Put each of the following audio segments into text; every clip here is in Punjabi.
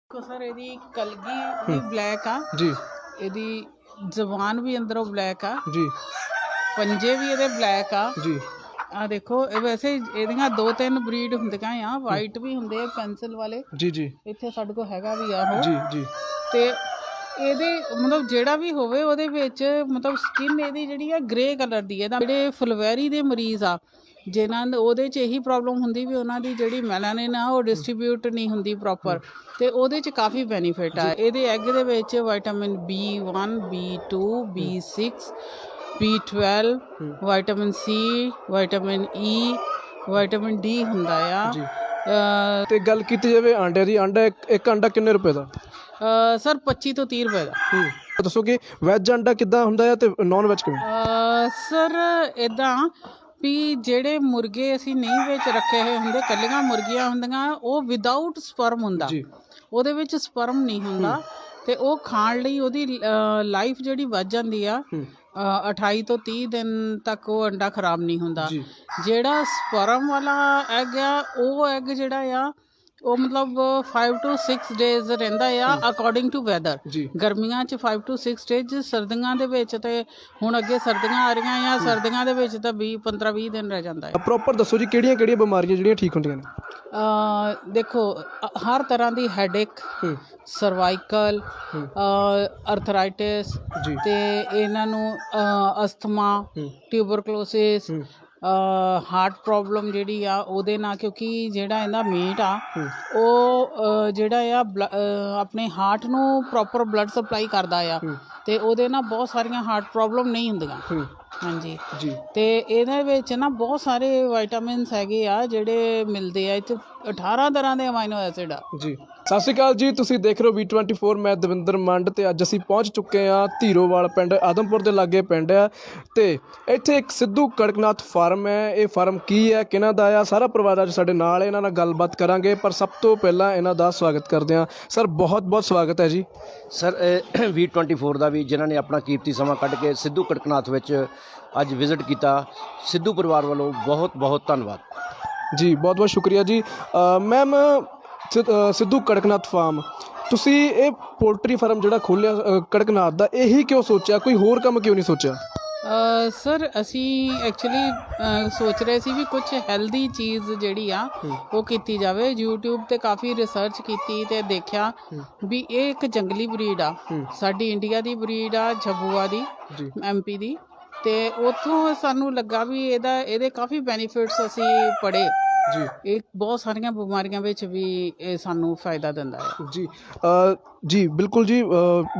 ਦੇਖੋ ਸਰ ਇਹਦੀ ਕਲਗੀ ਵੀ ਬਲੈਕ ਆ ਜੀ ਇਹਦੀ ਜ਼ਬਾਨ ਵੀ ਅੰਦਰੋਂ ਬਲੈਕ ਆ ਜੀ ਪੰਜੇ ਵੀ ਇਹਦੇ ਬਲੈਕ ਆ ਜੀ ਆ ਦੇਖੋ ਇਹ ਵੈਸੇ ਇਹਦੀਆਂ ਦੋ ਤਿੰਨ ਬਰੀਡ ਹੁੰਦੀਆਂ ਆ ਵਾਈਟ ਵੀ ਹੁੰਦੇ ਆ ਪੈਨਸਲ ਵਾਲੇ ਜੀ ਜੀ ਇੱਥੇ ਸਾਡੇ ਕੋਲ ਹੈਗਾ ਵੀ ਆ ਉਹ ਜੀ ਜੀ ਤੇ ਇਹਦੇ ਮਤਲਬ ਜਿਹੜਾ ਵੀ ਹੋਵੇ ਉਹਦੇ ਵਿੱਚ ਮਤਲਬ ਸਕਿਨ ਇਹਦੀ ਜਿਹੜੀ ਆ ਗ੍ਰੇ ਕਲਰ ਦੀ ਹੈ। ਜਿਹੜੇ ਫੁਲਵੈਰੀ ਦੇ ਮਰੀਜ਼ ਆ ਜਿਨ੍ਹਾਂ ਨੂੰ ਉਹਦੇ 'ਚ ਇਹੀ ਪ੍ਰੋਬਲਮ ਹੁੰਦੀ ਵੀ ਉਹਨਾਂ ਦੀ ਜਿਹੜੀ ਮੈਲਾਨਿਨ ਆ ਉਹ ਡਿਸਟ੍ਰੀਬਿਊਟ ਨਹੀਂ ਹੁੰਦੀ ਪ੍ਰੋਪਰ ਤੇ ਉਹਦੇ 'ਚ ਕਾਫੀ ਬੈਨੀਫਿਟ ਆ। ਇਹਦੇ ਐਗ ਦੇ ਵਿੱਚ vitamin B1 B2 B6 B12 vitamin C vitamin E vitamin D ਹੁੰਦਾ ਆ। ਤੇ ਗੱਲ ਕੀਤੀ ਜਾਵੇ ਆਂਡੇ ਦੀ, ਆਂਡਾ ਇੱਕ ਆਂਡਾ ਕਿੰਨੇ ਰੁਪਏ ਦਾ? ਸਰ 25 ਤੋਂ 30 ਰੁਪਏ ਦਾ। ਦੱਸੋ ਕਿ ਵੈਜ ਆਂਡਾ ਕਿੱਦਾਂ ਹੁੰਦਾ ਹੈ ਤੇ ਨੌਨ ਵੈਜ ਕਿਵੇਂ? ਸਰ ਇੱਦਾਂ ਵੀ ਜਿਹੜੇ ਮੁਰਗੇ ਅਸੀਂ ਨਹੀਂ ਵਿੱਚ ਰੱਖੇ ਹੋਏ ਹੁੰਦੇ, ਕੱਲੀਆਂ ਮੁਰਗੀਆਂ ਹੁੰਦੀਆਂ ਉਹ ਵਿਦਾਊਟ ਸਪਰਮ ਹੁੰਦਾ, ਉਹਦੇ ਵਿੱਚ ਸਪਰਮ ਨਹੀਂ ਹੁੰਦਾ ਤੇ ਉਹ ਖਾਣ ਲਈ ਉਹਦੀ ਲਾਈਫ ਜਿਹੜੀ ਵੱਧ ਜਾਂਦੀ ਆ 28 ਤੋਂ 30 ਦਿਨ ਤੱਕ ਉਹ ਅੰਡਾ ਖਰਾਬ ਨਹੀਂ ਹੁੰਦਾ। ਜਿਹੜਾ ਸਪਰਮ ਵਾਲਾ ਐਗ ਆ ਉਹ ਐਗ ਜਿਹੜਾ ਆ ਉਹ ਮਤਲਬ 5 to 6 ਡੇਜ਼ ਰਹਿੰਦਾ ਆ ਅਕੋਰਡਿੰਗ ਟੂ ਵੈਦਰ। ਗਰਮੀਆਂ 'ਚ 5 to 6 ਡੇਜ਼, ਸਰਦੀਆਂ ਦੇ ਵਿੱਚ ਤੇ ਹੁਣ ਅੱਗੇ ਸਰਦੀਆਂ ਆ ਰਹੀਆਂ ਆ, ਸਰਦੀਆਂ ਦੇ ਵਿੱਚ ਤਾਂ 15-20 ਦਿਨ ਰਹਿ ਜਾਂਦਾ ਹੈ। ਪ੍ਰੋਪਰ ਦੱਸੋ ਜੀ ਕਿਹੜੀਆਂ ਕਿਹੜੀਆਂ ਬਿਮਾਰੀਆਂ ਜਿਹੜੀਆਂ ਠੀਕ ਹੁੰਦੀਆਂ ਨੇ? ਦੇਖੋ ਹਰ ਤਰ੍ਹਾਂ ਦੀ ਹੈਡੇਕ, ਸਰਵਾਈਕਲ, ਅਰਥਰਾਈਟਿਸ ਤੇ ਇਹਨਾਂ ਨੂੰ ਅਸਥਮਾ, ਟਿਊਬਰਕਲੋਸਿਸ, ਹਾਰਟ ਪ੍ਰੋਬਲਮ ਜਿਹੜੀ ਆ ਉਹਦੇ ਨਾਲ, ਕਿਉਂਕਿ ਜਿਹੜਾ ਇਹਦਾ ਮੀਟ ਆ ਉਹ ਜਿਹੜਾ ਆ ਆਪਣੇ ਹਾਰਟ ਨੂੰ ਪ੍ਰੋਪਰ ਬਲੱਡ ਸਪਲਾਈ ਕਰਦਾ ਆ ਤੇ ਉਹਦੇ ਨਾਲ ਬਹੁਤ ਸਾਰੀਆਂ ਹਾਰਟ ਪ੍ਰੋਬਲਮ ਨਹੀਂ ਹੁੰਦੀਆਂ। ਹਾਂਜੀ ਜੀ। ਤੇ ਇਹਦੇ ਵਿੱਚ ਨਾ ਬਹੁਤ ਸਾਰੇ ਵਿਟਾਮਿਨਸ ਹੈਗੇ ਆ ਜਿਹੜੇ ਮਿਲਦੇ ਆ ਇਹ 'ਚ। 18 ਤਰ੍ਹਾਂ ਦੇ ਅਮਾਈਨੋ ਐਸਿਡ ਆ ਜੀ। ਸਤਿ ਸ਼੍ਰੀ ਅਕਾਲ ਜੀ, ਤੁਸੀਂ ਦੇਖ ਰਹੇ ਹੋ V24। ਮੈਂ ਦਵਿੰਦਰ ਮੰਡ ਤੇ ਅੱਜ ਅਸੀਂ ਪਹੁੰਚ ਚੁੱਕੇ ਹਾਂ ਧੀਰੋਵਾਲ ਪਿੰਡ, ਆਦਮਪੁਰ ਦੇ ਲਾਗੇ ਪਿੰਡ ਆ ਤੇ ਇੱਥੇ ਇੱਕ ਸਿੱਧੂ ਕੜਕਨਾਥ ਫਾਰਮ ਹੈ। ਇਹ ਫਾਰਮ ਕੀ ਹੈ, ਕਿਹਨਾਂ ਦਾ ਆ, ਸਾਰਾ ਪਰਿਵਾਰ ਅੱਜ ਸਾਡੇ ਨਾਲ, ਇਹਨਾਂ ਨਾਲ ਗੱਲਬਾਤ ਕਰਾਂਗੇ। ਪਰ ਸਭ ਤੋਂ ਪਹਿਲਾਂ ਇਹਨਾਂ ਦਾ ਸਵਾਗਤ ਕਰਦੇ ਹਾਂ। ਸਰ ਬਹੁਤ ਬਹੁਤ ਸਵਾਗਤ ਹੈ ਜੀ। ਸਰ V24 ਦਾ ਵੀ ਜਿਨ੍ਹਾਂ ਨੇ ਆਪਣਾ ਕੀਮਤੀ ਸਮਾਂ ਕੱਢ ਕੇ ਸਿੱਧੂ ਕੜਕਨਾਥ ਵਿੱਚ ਅੱਜ ਵਿਜ਼ਿਟ ਕੀਤਾ, ਸਿੱਧੂ ਪਰਿਵਾਰ ਵੱਲੋਂ ਬਹੁਤ ਬਹੁਤ ਧੰਨਵਾਦ ਜੀ। ਬਹੁਤ ਬਹੁਤ ਸ਼ੁਕਰੀਆ ਜੀ। ਮੈਮ ਸਿੱਧੂ ਕੜਕਨਾਥ ਫਾਰਮ, ਤੁਸੀਂ ਇਹ ਪੋਲਟਰੀ ਫਾਰਮ ਜਿਹੜਾ ਖੋਲ੍ਹਿਆ ਕੜਕਨਾਥ ਦਾ, ਇਹੀ ਕਿਉਂ ਸੋਚਿਆ? ਕੋਈ ਹੋਰ ਕੰਮ ਕਿਉਂ ਨਹੀਂ ਸੋਚਿਆ? ਸਰ ਅਸੀਂ ਐਕਚੁਅਲੀ ਸੋਚ ਰਹੇ ਸੀ ਵੀ ਕੁਝ ਹੈਲਦੀ ਚੀਜ਼ ਜਿਹੜੀ ਆ ਉਹ ਕੀਤੀ ਜਾਵੇ। YouTube ਤੇ ਕਾਫੀ ਰਿਸਰਚ ਕੀਤੀ ਤੇ ਦੇਖਿਆ ਵੀ ਇਹ ਇੱਕ ਜੰਗਲੀ ਬਰੀਡ ਆ, ਸਾਡੀ ਇੰਡੀਆ ਦੀ ਬਰੀਡ ਆ, ਝੱਬੂਆ ਦੀ, MP ਦੀ, ਤੇ ਉੱਥੋਂ ਸਾਨੂੰ ਲੱਗਾ ਵੀ ਇਹਦੇ ਕਾਫੀ ਬੈਨੀਫਿਟਸ ਅਸੀਂ ਪੜ੍ਹੇ ਜੀ। ਇਹ ਬਹੁਤ ਸਾਰੀਆਂ ਬਿਮਾਰੀਆਂ ਵਿੱਚ ਵੀ ਇਹ ਸਾਨੂੰ ਫਾਇਦਾ ਦਿੰਦਾ ਹੈ ਜੀ। ਜੀ ਬਿਲਕੁਲ ਜੀ।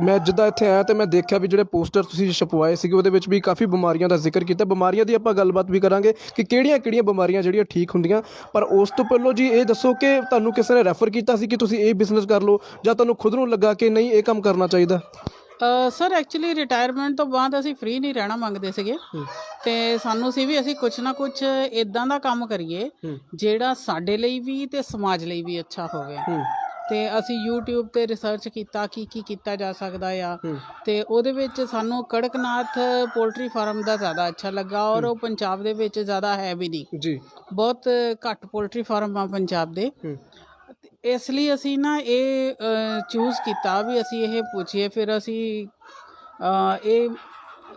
ਮੈਂ ਜਿੱਦਾਂ ਇੱਥੇ ਆਇਆ ਤਾਂ ਮੈਂ ਦੇਖਿਆ ਵੀ ਜਿਹੜੇ ਪੋਸਟਰ ਤੁਸੀਂ ਛਪਵਾਏ ਸੀਗੇ ਉਹਦੇ ਵਿੱਚ ਵੀ ਕਾਫੀ ਬਿਮਾਰੀਆਂ ਦਾ ਜ਼ਿਕਰ ਕੀਤਾ। ਬਿਮਾਰੀਆਂ ਦੀ ਆਪਾਂ ਗੱਲਬਾਤ ਵੀ ਕਰਾਂਗੇ ਕਿ ਕਿਹੜੀਆਂ ਕਿਹੜੀਆਂ ਬਿਮਾਰੀਆਂ ਜਿਹੜੀਆਂ ਠੀਕ ਹੁੰਦੀਆਂ। ਪਰ ਉਸ ਤੋਂ ਪਹਿਲਾਂ ਜੀ ਇਹ ਦੱਸੋ ਕਿ ਤੁਹਾਨੂੰ ਕਿਸੇ ਨੇ ਰੈਫਰ ਕੀਤਾ ਸੀ ਕਿ ਤੁਸੀਂ ਇਹ ਬਿਜ਼ਨਸ ਕਰ ਲਓ, ਜਾਂ ਤੁਹਾਨੂੰ ਖੁਦ ਨੂੰ ਲੱਗਾ ਕਿ ਨਹੀਂ ਇਹ ਕੰਮ ਕਰਨਾ ਚਾਹੀਦਾ? ਸਰ ਐਕਚੁਅਲੀ ਰਿਟਾਇਰਮੈਂਟ ਤੋਂ ਬਾਅਦ ਅਸੀਂ ਫ੍ਰੀ ਨਹੀਂ ਰਹਿਣਾ ਮੰਗਦੇ ਸੀਗੇ ਤੇ ਸਾਨੂੰ ਸੀ ਵੀ ਅਸੀਂ ਕੁਛ ਨਾ ਕੁਛ ਇੱਦਾਂ ਦਾ ਕੰਮ ਕਰੀਏ ਜਿਹੜਾ ਸਾਡੇ ਲਈ ਵੀ ਤੇ ਸਮਾਜ ਲਈ ਵੀ ਅੱਛਾ ਹੋਵੇ। ਤੇ ਅਸੀਂ YouTube ਤੇ ਰਿਸਰਚ ਕੀਤਾ ਕੀ ਕੀਤਾ ਜਾ ਸਕਦਾ ਆ ਤੇ ਉਹਦੇ ਵਿੱਚ ਸਾਨੂੰ ਕੜਕਨਾਥ ਪੋਲਟਰੀ ਫਾਰਮ ਦਾ ਜ਼ਿਆਦਾ ਅੱਛਾ ਲੱਗਾ। ਔਰ ਉਹ ਪੰਜਾਬ ਦੇ ਵਿੱਚ ਜ਼ਿਆਦਾ ਹੈ ਵੀ ਨਹੀਂ ਜੀ, ਬਹੁਤ ਘੱਟ ਪੋਲਟਰੀ ਫਾਰਮ ਆ ਪੰਜਾਬ ਦੇ। ਇਸ ਲਈ ਅਸੀਂ ਨਾ ਇਹ ਚੂਜ਼ ਕੀਤਾ ਵੀ ਅਸੀਂ ਇਹ ਪੁੱਛੀਏ। ਫਿਰ ਅਸੀਂ ਇਹ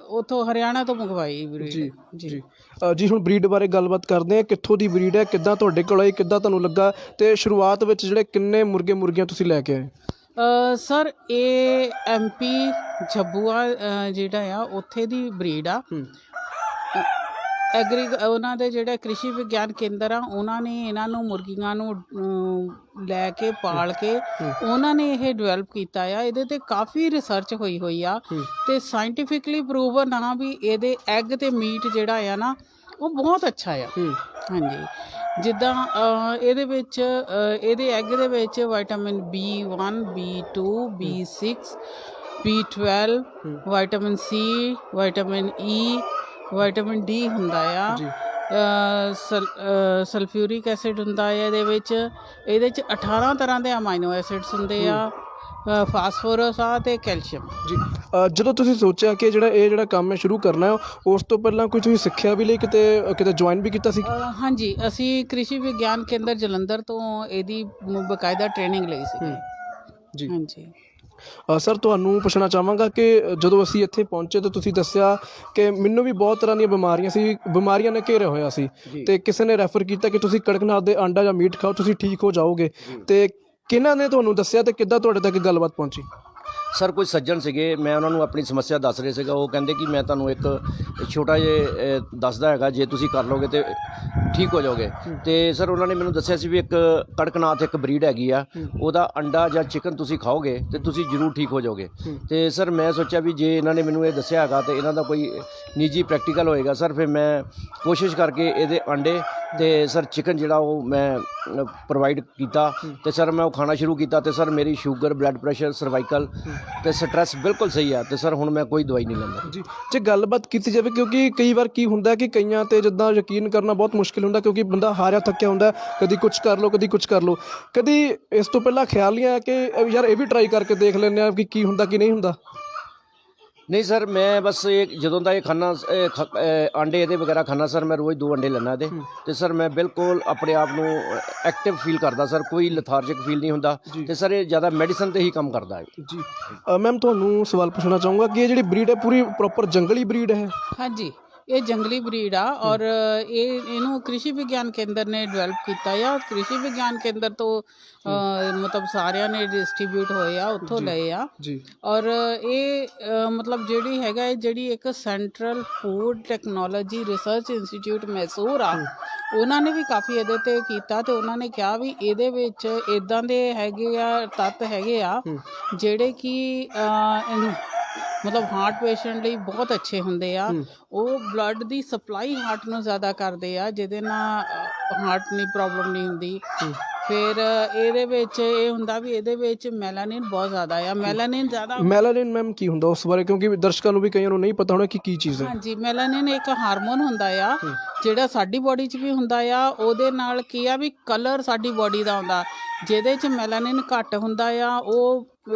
ਉੱਥੋਂ ਹਰਿਆਣਾ ਤੋਂ ਮੰਗਵਾਈ ਬਰੀਡ ਜੀ ਜੀ ਜੀ। ਹੁਣ ਬਰੀਡ ਬਾਰੇ ਗੱਲਬਾਤ ਕਰਦੇ ਹਾਂ। ਕਿੱਥੋਂ ਦੀ ਬਰੀਡ ਹੈ, ਕਿੱਦਾਂ ਤੁਹਾਡੇ ਕੋਲ ਆਈ, ਕਿੱਦਾਂ ਤੁਹਾਨੂੰ ਲੱਗਾ, ਤੇ ਸ਼ੁਰੂਆਤ ਵਿੱਚ ਜਿਹੜੇ ਕਿੰਨੇ ਮੁਰਗੇ ਮੁਰਗੀਆਂ ਤੁਸੀਂ ਲੈ ਕੇ ਆਏ? ਸਰ ਇਹ MP ਝੱਬੂਆ ਜਿਹੜਾ ਆ ਉੱਥੇ ਦੀ ਬਰੀਡ ਆ। ਉਹਨਾਂ ਦੇ ਜਿਹੜੇ ਕ੍ਰਿਸ਼ੀ ਵਿਗਿਆਨ ਕੇਂਦਰ ਆ ਉਹਨਾਂ ਨੇ ਇਹਨਾਂ ਨੂੰ ਮੁਰਗੀਆਂ ਨੂੰ ਲੈ ਕੇ ਪਾਲ ਕੇ ਉਹਨਾਂ ਨੇ ਇਹ ਡਿਵੈਲਪ ਕੀਤਾ ਆ। ਇਹਦੇ 'ਤੇ ਕਾਫੀ ਰਿਸਰਚ ਹੋਈ ਆ ਤੇ ਸਾਇੰਟੀਫਿਕਲੀ ਪ੍ਰੂਵਨ ਆ ਵੀ ਇਹਦੇ ਐਗ ਤੇ ਮੀਟ ਜਿਹੜਾ ਆ ਨਾ ਉਹ ਬਹੁਤ ਅੱਛਾ ਆ। ਹਾਂਜੀ, ਜਿੱਦਾਂ ਇਹਦੇ ਵਿੱਚ ਇਹਦੇ ਐਗ ਦੇ ਵਿੱਚ vitamin B1 B2 B6 B12 vitamin C vitamin E vitamin D ਹੁੰਦਾ ਆ। ਸਲਫਿਊਰਿਕ ਐਸਿਡ ਹੁੰਦਾ ਹੈ ਇਹਦੇ 'ਚ 18 ਤਰ੍ਹਾਂ ਦੇ ਅਮਾਈਨੋ ਐਸਿਡਸ ਹੁੰਦੇ ਆ, ਫਾਸਫੋਰਸ ਆ ਤੇ ਕੈਲਸ਼ੀਅਮ ਜੀ। ਜਦੋਂ ਤੁਸੀਂ ਸੋਚਿਆ ਕਿ ਜਿਹੜਾ ਕੰਮ ਹੈ ਸ਼ੁਰੂ ਕਰਨਾ ਹੈ, ਉਸ ਤੋਂ ਪਹਿਲਾਂ ਕੋਈ ਤੁਸੀਂ ਸਿੱਖਿਆ ਵੀ ਲਈ, ਕਿਤੇ ਜੁਆਇਨ ਵੀ ਕੀਤਾ ਸੀ? ਹਾਂਜੀ, ਅਸੀਂ ਕ੍ਰਿਸ਼ੀ ਵਿਗਿਆਨ ਕੇਂਦਰ ਜਲੰਧਰ ਤੋਂ ਇਹਦੀ ਬਕਾਇਦਾ ਟ੍ਰੇਨਿੰਗ ਲਈ ਸੀ। ਜੀ ਹਾਂਜੀ। ਸਰ ਤੁਹਾਨੂੰ ਪੁੱਛਣਾ ਚਾਹਾਂਗਾ ਕਿ ਜਦੋਂ ਅਸੀਂ ਇੱਥੇ ਪਹੁੰਚੇ ਤਾਂ ਤੁਸੀਂ ਦੱਸਿਆ ਕਿ ਮੈਨੂੰ ਵੀ ਬਹੁਤ ਤਰ੍ਹਾਂ ਦੀਆਂ ਬਿਮਾਰੀਆਂ ਨੇ ਘੇਰਿਆ ਹੋਇਆ ਸੀ ਤੇ ਕਿਸੇ ਨੇ ਰੈਫਰ ਕੀਤਾ ਕਿ ਤੁਸੀਂ ਕੜਕਨਾਥ ਦੇ ਆਂਡਾ ਜਾਂ ਮੀਟ ਖਾਓ, ਤੁਸੀਂ ਠੀਕ ਹੋ ਜਾਓਗੇ। ਤੇ ਕਿਹਨਾਂ ਨੇ ਤੁਹਾਨੂੰ ਦੱਸਿਆ ਤੇ ਕਿੱਦਾਂ ਤੁਹਾਡੇ ਤੱਕ ਗੱਲਬਾਤ ਪਹੁੰਚੀ? ਸਰ ਕੁਝ ਸੱਜਣ ਸੀਗੇ, ਮੈਂ ਉਹਨਾਂ ਨੂੰ ਆਪਣੀ ਸਮੱਸਿਆ ਦੱਸ ਰਿਹਾ ਸੀਗਾ। ਉਹ ਕਹਿੰਦੇ ਕਿ ਮੈਂ ਤੁਹਾਨੂੰ ਇੱਕ ਛੋਟਾ ਜਿਹਾ ਦੱਸਦਾ ਹੈਗਾ, ਜੇ ਤੁਸੀਂ ਕਰ ਲਓਗੇ ਤੇ ਠੀਕ ਹੋ ਜਾਓਗੇ। ਤੇ ਸਰ ਉਹਨਾਂ ਨੇ ਮੈਨੂੰ ਦੱਸਿਆ ਸੀ ਵੀ ਇੱਕ ਕੜਕਨਾਥ ਇੱਕ ਬਰੀਡ ਹੈਗੀ ਆ, ਉਹਦਾ ਅੰਡਾ ਜਾਂ ਚਿਕਨ ਤੁਸੀਂ ਖਾਓਗੇ ਤੇ ਤੁਸੀਂ ਜ਼ਰੂਰ ਠੀਕ ਹੋ ਜਾਓਗੇ। ਤੇ ਸਰ ਮੈਂ ਸੋਚਿਆ ਵੀ ਜੇ ਇਹਨਾਂ ਨੇ ਮੈਨੂੰ ਇਹ ਦੱਸਿਆ ਹੈਗਾ ਤੇ ਇਹਨਾਂ ਦਾ ਕੋਈ ਨਿੱਜੀ ਪ੍ਰੈਕਟੀਕਲ ਹੋਏਗਾ ਸਰ, ਫਿਰ ਮੈਂ ਕੋਸ਼ਿਸ਼ ਕਰਕੇ ਇਹਦੇ ਅੰਡੇ ਤੇ ਸਰ ਚਿਕਨ ਜਿਹੜਾ ਉਹ ਮੈਂ ਪ੍ਰੋਵਾਈਡ ਕੀਤਾ ਤੇ ਸਰ ਮੈਂ ਉਹ ਖਾਣਾ ਸ਼ੁਰੂ ਕੀਤਾ। ਤੇ ਸਰ ਮੇਰੀ ਸ਼ੂਗਰ, ਬਲੱਡ ਪ੍ਰੈਸ਼ਰ, ਸਰਵਾਈਕਲ ਤੇ ਸਟ੍ਰੈਸ ਬਿਲਕੁਲ ਸਹੀ ਆ। ਤੇ ਸਰ ਹੁਣ ਮੈਂ ਕੋਈ ਦਵਾਈ ਨਹੀਂ ਲੈਂਦਾ ਜੀ। ਜੇ ਗੱਲਬਾਤ ਕੀਤੀ ਜਾਵੇ, ਕਿਉਂਕਿ ਕਈ ਵਾਰ ਕੀ ਹੁੰਦਾ ਕਿ ਕਈਆਂ ਤੇ ਜਿੱਦਾਂ ਯਕੀਨ ਕਰਨਾ ਬਹੁਤ ਮੁਸ਼ਕਿਲ ਹੁੰਦਾ, ਕਿਉਂਕਿ ਬੰਦਾ ਹਾਰਿਆ ਥੱਕਿਆ ਹੁੰਦਾ, ਕਦੀ ਕੁਛ ਕਰ ਲਓ, ਕਦੀ ਕੁਛ ਕਰ ਲਓ। ਕਦੀ ਇਸ ਤੋਂ ਪਹਿਲਾਂ ਖਿਆਲ ਨਹੀਂ ਆਇਆ ਕਿ ਯਾਰ ਇਹ ਵੀ ਟਰਾਈ ਕਰਕੇ ਦੇਖ ਲੈਂਦੇ ਹਾਂ ਕਿ ਕੀ ਹੁੰਦਾ ਕੀ ਨਹੀਂ ਹੁੰਦਾ? ਨਹੀਂ ਸਰ, ਮੈਂ ਬਸ ਇਹ ਜਦੋਂ ਦਾ ਇਹ ਖਾਨਾ ਆਂਡੇ ਇਹਦੇ ਵਗੈਰਾ ਖਾਨਾ ਸਰ, ਮੈਂ ਰੋਜ਼ 2 ਅੰਡੇ ਲੈਂਦਾ ਇਹਦੇ। ਤੇ ਸਰ ਮੈਂ ਬਿਲਕੁਲ ਆਪਣੇ ਆਪ ਨੂੰ ਐਕਟਿਵ ਫੀਲ ਕਰਦਾ ਸਰ, ਕੋਈ ਲਥਾਰਜਿਕ ਫੀਲ ਨਹੀਂ ਹੁੰਦਾ। ਤੇ ਸਰ ਇਹ ਜ਼ਿਆਦਾ ਮੈਡੀਸਨ ਤੇ ਹੀ ਕੰਮ ਕਰਦਾ ਹੈ ਜੀ। ਮੈਮ ਤੁਹਾਨੂੰ ਸਵਾਲ ਪੁੱਛਣਾ ਚਾਹੂੰਗਾ ਕਿ ਇਹ ਜਿਹੜੀ ਬਰੀਡ ਹੈ ਪੂਰੀ ਪ੍ਰੋਪਰ ਜੰਗਲੀ ਬਰੀਡ ਹੈ? ਹਾਂਜੀ, ਇਹ ਜੰਗਲੀ ਬਰੀਡ ਆ ਔਰ ਇਹਨੂੰ ਕ੍ਰਿਸ਼ੀ ਵਿਗਿਆਨ ਕੇਂਦਰ ਨੇ ਡਿਵੈਲਪ ਕੀਤਾ ਆ। ਕ੍ਰਿਸ਼ੀ ਵਿਗਿਆਨ ਕੇਂਦਰ ਤੋਂ ਮਤਲਬ ਸਾਰਿਆਂ ਨੇ ਡਿਸਟ੍ਰੀਬਿਊਟ ਹੋਏ ਆ, ਉੱਥੋਂ ਲਏ ਆ ਜੀ। ਔਰ ਇਹ ਮਤਲਬ ਜਿਹੜੀ ਹੈਗਾ ਇਹ ਜਿਹੜੀ ਇੱਕ central food technology research institute Mysore ਆ, ਉਹਨਾਂ ਨੇ ਵੀ ਕਾਫੀ ਇਹਦੇ ਤੇ ਕੀਤਾ। ਤੇ ਉਹਨਾਂ ਨੇ ਕਿਹਾ ਵੀ ਇਹਦੇ ਵਿੱਚ ਇਦਾਂ ਦੇ ਹੈਗੇ ਆ ਤੱਤ ਹੈਗੇ ਆ ਜਿਹੜੇ ਕਿ ਮਤਲਬ ਹਾਰਟ ਪੇਸ਼ੈਂਟ ਲਈ ਬਹੁਤ ਅੱਛੇ ਹੁੰਦੇ ਆ। ਉਹ ਬਲੱਡ ਦੀ ਸਪਲਾਈ ਹਾਰਟ ਨੂੰ ਜ਼ਿਆਦਾ ਕਰਦੇ ਆ, ਜਿਹਦੇ ਨਾਲ ਹਾਰਟ ਦੀ ਪ੍ਰੋਬਲਮ ਨਹੀਂ ਹੁੰਦੀ। ਫਿਰ ਇਹਦੇ ਵਿੱਚ ਇਹ ਹੁੰਦਾ ਵੀ ਇਹਦੇ ਵਿੱਚ ਮੈਲਾਨਿਨ ਬਹੁਤ ਜ਼ਿਆਦਾ ਆ। ਮੈਲਾਨਿਨ ਮੈਮ ਕੀ ਹੁੰਦਾ ਉਸ ਬਾਰੇ, ਕਿਉਂਕਿ ਦਰਸ਼ਕਾਂ ਨੂੰ ਵੀ ਕਈਆਂ ਨੂੰ ਨਹੀਂ ਪਤਾ ਹੋਣਾ ਕਿ ਕੀ ਚੀਜ਼ ਹੈ? ਹਾਂਜੀ, ਮੈਲਾਨਿਨ ਇੱਕ ਹਾਰਮੋਨ ਹੁੰਦਾ ਆ ਜਿਹੜਾ ਸਾਡੀ ਬੋਡੀ 'ਚ ਵੀ ਹੁੰਦਾ ਆ। ਉਹਦੇ ਨਾਲ ਕੀ ਆ ਵੀ ਕਲਰ ਸਾਡੀ ਬੋਡੀ ਦਾ ਹੁੰਦਾ, ਜਿਹਦੇ 'ਚ ਮੈਲਾਨਿਨ ਘੱਟ ਹੁੰਦਾ ਆ ਉਹ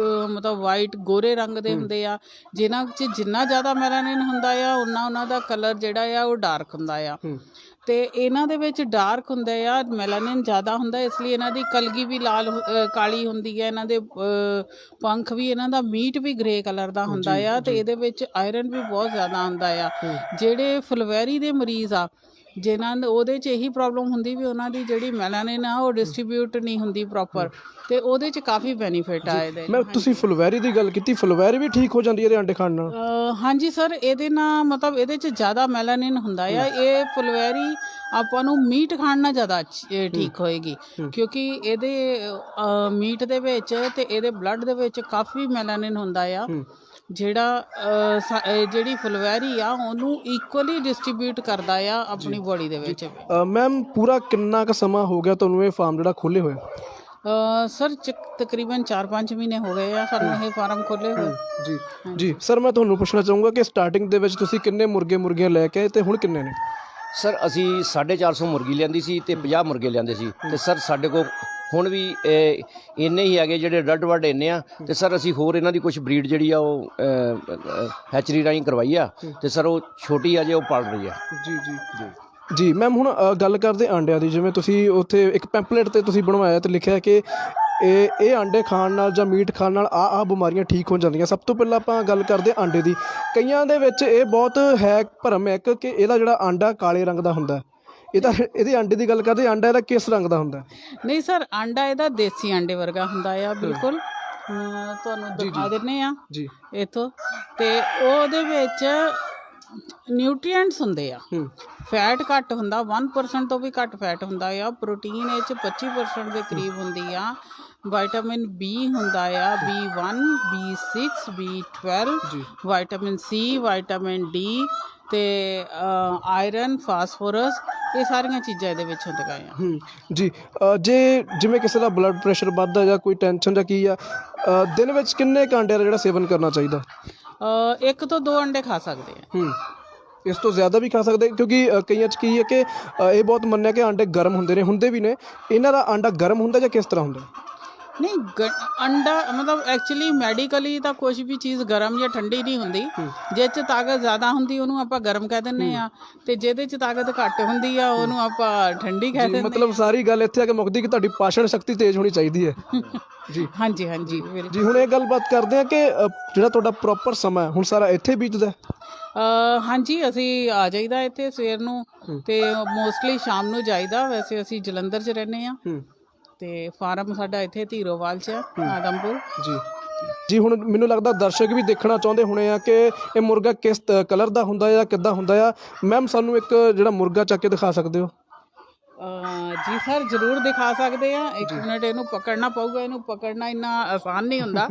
ਮਤਲਬ ਵਾਈਟ ਗੋਰੇ ਰੰਗ ਦੇ ਹੁੰਦੇ ਆ। ਜਿਨ੍ਹਾਂ 'ਚ ਜਿੰਨਾ ਜ਼ਿਆਦਾ ਮੈਲਾਨਿਨ ਹੁੰਦਾ ਆ ਉਹਨਾਂ ਦਾ ਕਲਰ ਜਿਹੜਾ ਆ ਉਹ ਡਾਰਕ ਹੁੰਦਾ ਆ। ਤੇ ਇਹਨਾਂ ਦੇ ਵਿੱਚ ਡਾਰਕ ਹੁੰਦਾ ਆ, ਮੈਲਾਨਿਨ ਜ਼ਿਆਦਾ ਹੁੰਦਾ, ਇਸ ਲਈ ਇਹਨਾਂ ਦੀ ਕਲਗੀ ਵੀ ਲਾਲ ਕਾਲੀ ਹੁੰਦੀ ਹੈ। ਇਹਨਾਂ ਦੇ ਪੰਖ ਵੀ, ਇਹਨਾਂ ਦਾ ਮੀਟ ਵੀ ਗ੍ਰੇ ਕਲਰ ਦਾ ਹੁੰਦਾ ਆ। ਤੇ ਇਹਦੇ ਵਿੱਚ ਆਇਰਨ ਵੀ ਬਹੁਤ ਜ਼ਿਆਦਾ ਹੁੰਦਾ ਆ। ਜਿਹੜੇ ਫੁਲਵੈਰੀ ਦੇ ਮਰੀਜ਼ ਆ ਜਿਨ੍ਹਾਂ ਉਹਦੇ 'ਚ ਇਹੀ ਪ੍ਰੋਬਲਮ ਹੁੰਦੀ ਵੀ ਉਹਨਾਂ ਦੀ ਜਿਹੜੀ ਮੈਲਾਨਿਨ ਆ ਉਹ ਡਿਸਟ੍ਰੀਬਿਊਟ ਨਹੀਂ ਹੁੰਦੀ ਪ੍ਰੋਪਰ, ਤੇ ਉਹਦੇ 'ਚ ਕਾਫੀ ਬੈਨੀਫਿਟ ਆ ਇਹਦੇ। ਮੈਂ ਤੁਸੀਂ ਫੁਲਵੈਰੀ ਦੀ ਗੱਲ ਕੀਤੀ, ਫੁਲਵੈਰੀ ਵੀ ਠੀਕ ਹੋ ਜਾਂਦੀ ਹੈ ਇਹਦੇ ਅੰਡੇ ਖਾਣ ਨਾਲ? ਹਾਂਜੀ ਸਰ, ਇਹਦੇ ਨਾਲ ਮਤਲਬ ਇਹਦੇ 'ਚ ਜ਼ਿਆਦਾ ਮੈਲਾਨਿਨ ਹੁੰਦਾ ਆ। ਇਹ ਫੁਲਵੈਰੀ ਆਪਾਂ ਨੂੰ ਮੀਟ ਖਾਣ ਨਾਲ ਜ਼ਿਆਦਾ ਠੀਕ ਹੋਏਗੀ, ਕਿਉਂਕਿ ਇਹਦੇ ਮੀਟ ਦੇ ਵਿੱਚ ਤੇ ਇਹਦੇ ਬਲੱਡ ਦੇ ਵਿੱਚ ਕਾਫੀ ਮੈਲਾਨਿਨ ਹੁੰਦਾ ਆ, ਜਿਹੜੀ ਫੁਲਵੈਰੀ ਆ ਉਹਨੂੰ ਇਕੁਅਲੀ ਡਿਸਟ੍ਰੀਬਿਊਟ ਕਰਦਾ ਆ ਆਪਣੀ ਬੋਡੀ ਦੇ ਵਿੱਚ। ਮੈਮ ਪੂਰਾ ਕਿੰਨਾ ਕੁ ਸਮਾਂ ਹੋ ਗਿਆ ਤੁਹਾਨੂੰ ਇਹ ਫਾਰਮ ਜਿਹੜਾ ਖੋਲ੍ਹੇ ਹੋਏ? ਸਰ ਤਕਰੀਬਨ 4-5 ਮਹੀਨੇ ਹੋ ਗਏ ਆ ਸਾਨੂੰ ਇਹ ਫਾਰਮ ਖੋਲ੍ਹੇ ਹੋਏ। ਜੀ ਜੀ। ਸਰ ਮੈਂ ਤੁਹਾਨੂੰ ਪੁੱਛਣਾ ਚਾਹੂੰਗਾ ਕਿ ਸਟਾਰਟਿੰਗ ਦੇ ਵਿੱਚ ਤੁਸੀਂ ਕਿੰਨੇ ਮੁਰਗੀਆਂ ਲੈ ਕੇ ਆਏ ਤੇ ਹੁਣ ਕਿੰਨੇ ਨੇ? ਸਰ ਅਸੀਂ 450 ਮੁਰਗੀ ਲਿਆਂਦੀ ਸੀ ਤੇ 50 ਮੁਰਗੇ ਲਿਆਂਦੇ ਸੀ। ਤੇ ਸਰ ਸਾਡੇ ਕੋਲ ਹੁਣ ਵੀ ਇੰਨੇ ਹੀ ਹੈਗੇ ਜਿਹੜੇ ਵੱਡ ਇੰਨੇ ਆ। ਤੇ ਸਰ ਅਸੀਂ ਹੋਰ ਇਹਨਾਂ ਦੀ ਕੁਝ ਬਰੀਡ ਜਿਹੜੀ ਆ ਉਹ ਹੈਚਰੀ ਰਾਹੀਂ ਕਰਵਾਈ ਆ। ਤੇ ਸਰ ਉਹ ਛੋਟੀ ਆ ਜੇ ਉਹ ਪਲ ਰਹੀ ਆ। ਜੀ ਜੀ ਜੀ ਜੀ। ਮੈਮ ਹੁਣ ਗੱਲ ਕਰਦੇ ਆਂਡਿਆਂ ਦੀ, ਜਿਵੇਂ ਤੁਸੀਂ ਉੱਥੇ ਇੱਕ ਪੈਂਪਲੇਟ 'ਤੇ ਤੁਸੀਂ ਬਣਵਾਇਆ ਤੇ ਲਿਖਿਆ ਕਿ ਇਹ ਆਂਡੇ ਖਾਣ ਨਾਲ ਜਾਂ ਮੀਟ ਖਾਣ ਨਾਲ ਆਹ ਬਿਮਾਰੀਆਂ ਠੀਕ ਹੋ ਜਾਂਦੀਆਂ। ਸਭ ਤੋਂ ਪਹਿਲਾਂ ਆਪਾਂ ਗੱਲ ਕਰਦੇ ਆਂਡੇ ਦੀ। ਕਈਆਂ ਦੇ ਵਿੱਚ ਇਹ ਬਹੁਤ ਹੈ ਭਰਮ ਇੱਕ ਕਿ ਇਹਦਾ ਜਿਹੜਾ ਆਂਡਾ ਕਾਲੇ ਰੰਗ ਦਾ ਹੁੰਦਾ, ਇਹਦੇ ਆਂਡੇ ਦੀ ਗੱਲ ਕਰਦੇ, ਆਂਡਾ ਇਹਦਾ ਕਿਸ ਰੰਗ ਦਾ ਹੁੰਦਾ? ਨਹੀਂ ਸਰ, ਆਂਡਾ ਇਹਦਾ ਦੇਸੀ ਆਂਡੇ ਵਰਗਾ ਹੁੰਦਾ ਆ ਬਿਲਕੁਲ। ਤੁਹਾਨੂੰ ਦਿਖਾ ਦਿੰਦੇ ਆ ਜੀ ਇੱਥੋਂ। ਤੇ ਉਹਦੇ ਵਿੱਚ ਨਿਊਟ੍ਰੀਐਂਟਸ ਹੁੰਦੇ ਆ, ਫੈਟ ਘੱਟ ਹੁੰਦਾ, 1% ਤੋਂ ਵੀ ਘੱਟ ਫੈਟ ਹੁੰਦਾ ਆ। ਪ੍ਰੋਟੀਨ ਇਹ 'ਚ 25% ਦੇ ਕਰੀਬ ਹੁੰਦੀ ਆ। ਵਿਟਾਮਿਨ ਬੀ ਹੁੰਦਾ ਆ, B1, B6, B12, vitamin C, vitamin D ਤੇ ਆਇਰਨ, ਫਾਸਫੋਰਸ, ਇਹ ਸਾਰੀਆਂ ਚੀਜ਼ਾਂ ਇਹਦੇ ਵਿੱਚ ਹੁੰਦੀਆਂ ਆ। ਜੀ। ਜਿਵੇਂ ਕਿਸੇ ਦਾ ਬਲੱਡ ਪ੍ਰੈਸ਼ਰ ਵੱਧਦਾ ਜਾਂ ਕੋਈ ਟੈਨਸ਼ਨ ਜਾਂ ਕੀ ਆ, ਦਿਨ ਵਿੱਚ ਕਿੰਨੇ ਆਂਡਿਆਂ ਦਾ ਜਿਹੜਾ ਸੇਵਨ ਕਰਨਾ ਚਾਹੀਦਾ? 1 ਤੋਂ 2 ਅੰਡੇ ਖਾ ਸਕਦੇ ਆ। ਇਸ ਤੋਂ ਜ਼ਿਆਦਾ ਵੀ ਖਾ ਸਕਦੇ, ਕਿਉਂਕਿ ਕਈਆਂ 'ਚ ਕੀ ਹੈ ਕਿ ਇਹ ਬਹੁਤ ਮੰਨਿਆ ਕਿ ਆਂਡੇ ਗਰਮ ਹੁੰਦੇ ਵੀ ਨੇ। ਇਹਨਾਂ ਦਾ ਆਂਡਾ ਗਰਮ ਹੁੰਦਾ ਜਾਂ ਕਿਸ ਤਰ੍ਹਾਂ ਹੁੰਦਾ? ਨਹੀਂ ਅੰਡਾ ਮਤਲਬ ਐਕਚੁਅਲੀ ਮੈਡੀਕਲੀ ਤਾਂ ਕੁਝ ਵੀ ਚੀਜ਼ ਗਰਮ ਜਾਂ ਠੰਡੀ ਨਹੀਂ ਹੁੰਦੀ। ਜਿਹ 'ਚ ਤਾਕਤ ਜ਼ਿਆਦਾ ਹੁੰਦੀ ਉਹਨੂੰ ਆਪਾਂ ਗਰਮ ਕਹਿ ਦਿੰਦੇ ਆ, ਤੇ ਜਿਹਦੇ 'ਚ ਤਾਕਤ ਘੱਟ ਹੁੰਦੀ ਆ ਉਹਨੂੰ ਆਪਾਂ ਠੰਡੀ ਕਹਿ ਦਿੰਦੇ। ਮਤਲਬ ਸਾਰੀ ਗੱਲ ਇੱਥੇ ਆ ਕੇ ਮੁੱਕਦੀ ਕਿ ਤੁਹਾਡੀ ਪਾਚਨ ਸ਼ਕਤੀ ਤੇਜ਼ ਹੋਣੀ ਚਾਹੀਦੀ ਹੈ। ਜੀ ਹਾਂਜੀ ਹਾਂਜੀ ਜੀ। ਹੁਣ ਇਹ ਗੱਲਬਾਤ ਕਰਦੇ ਆ ਕਿ ਜਿਹੜਾ ਤੁਹਾਡਾ ਪ੍ਰੋਪਰ ਸਮਾਂ ਹੁਣ ਸਾਰਾ ਇੱਥੇ ਬੀਤਦਾ? ਹਾਂਜੀ, ਅਸੀਂ ਆ ਜਾਈਦਾ ਇੱਥੇ ਸਵੇਰ ਨੂੰ ਤੇ ਮੋਸਟਲੀ ਸ਼ਾਮ ਨੂੰ ਜਾਈਦਾ। ਵੈਸੇ ਅਸੀਂ ਜਲੰਧਰ 'ਚ ਰਹਿੰਦੇ ਆ ਤੇ ਫਾਰਮ ਸਾਡਾ ਇੱਥੇ ਧੀਰੋਵਾਲ 'ਚ ਹੈ, ਆਦਮਪੁਰ। ਜੀ ਜੀ। ਹੁਣ ਮੈਨੂੰ ਲੱਗਦਾ ਦਰਸ਼ਕ ਵੀ ਦੇਖਣਾ ਚਾਹੁੰਦੇ ਹੋਣੇ ਆ ਕਿ ਇਹ ਮੁਰਗਾ ਕਿਸ ਕਲਰ ਦਾ ਹੁੰਦਾ ਜਾਂ ਕਿੱਦਾਂ ਹੁੰਦਾ ਆ। ਮੈਮ ਸਾਨੂੰ ਇੱਕ ਜਿਹੜਾ ਮੁਰਗਾ ਚੱਕ ਕੇ ਦਿਖਾ ਸਕਦੇ ਹੋ? ਜੀ ਸਰ, ਜ਼ਰੂਰ ਦਿਖਾ ਸਕਦੇ ਆ। ਇੱਕ ਮਿੰਟ, ਇਹਨੂੰ ਪਕੜਨਾ ਪਊਗਾ। ਇਹਨੂੰ ਪਕੜਨਾ ਇੰਨਾ ਆਸਾਨ ਨਹੀਂ ਹੁੰਦਾ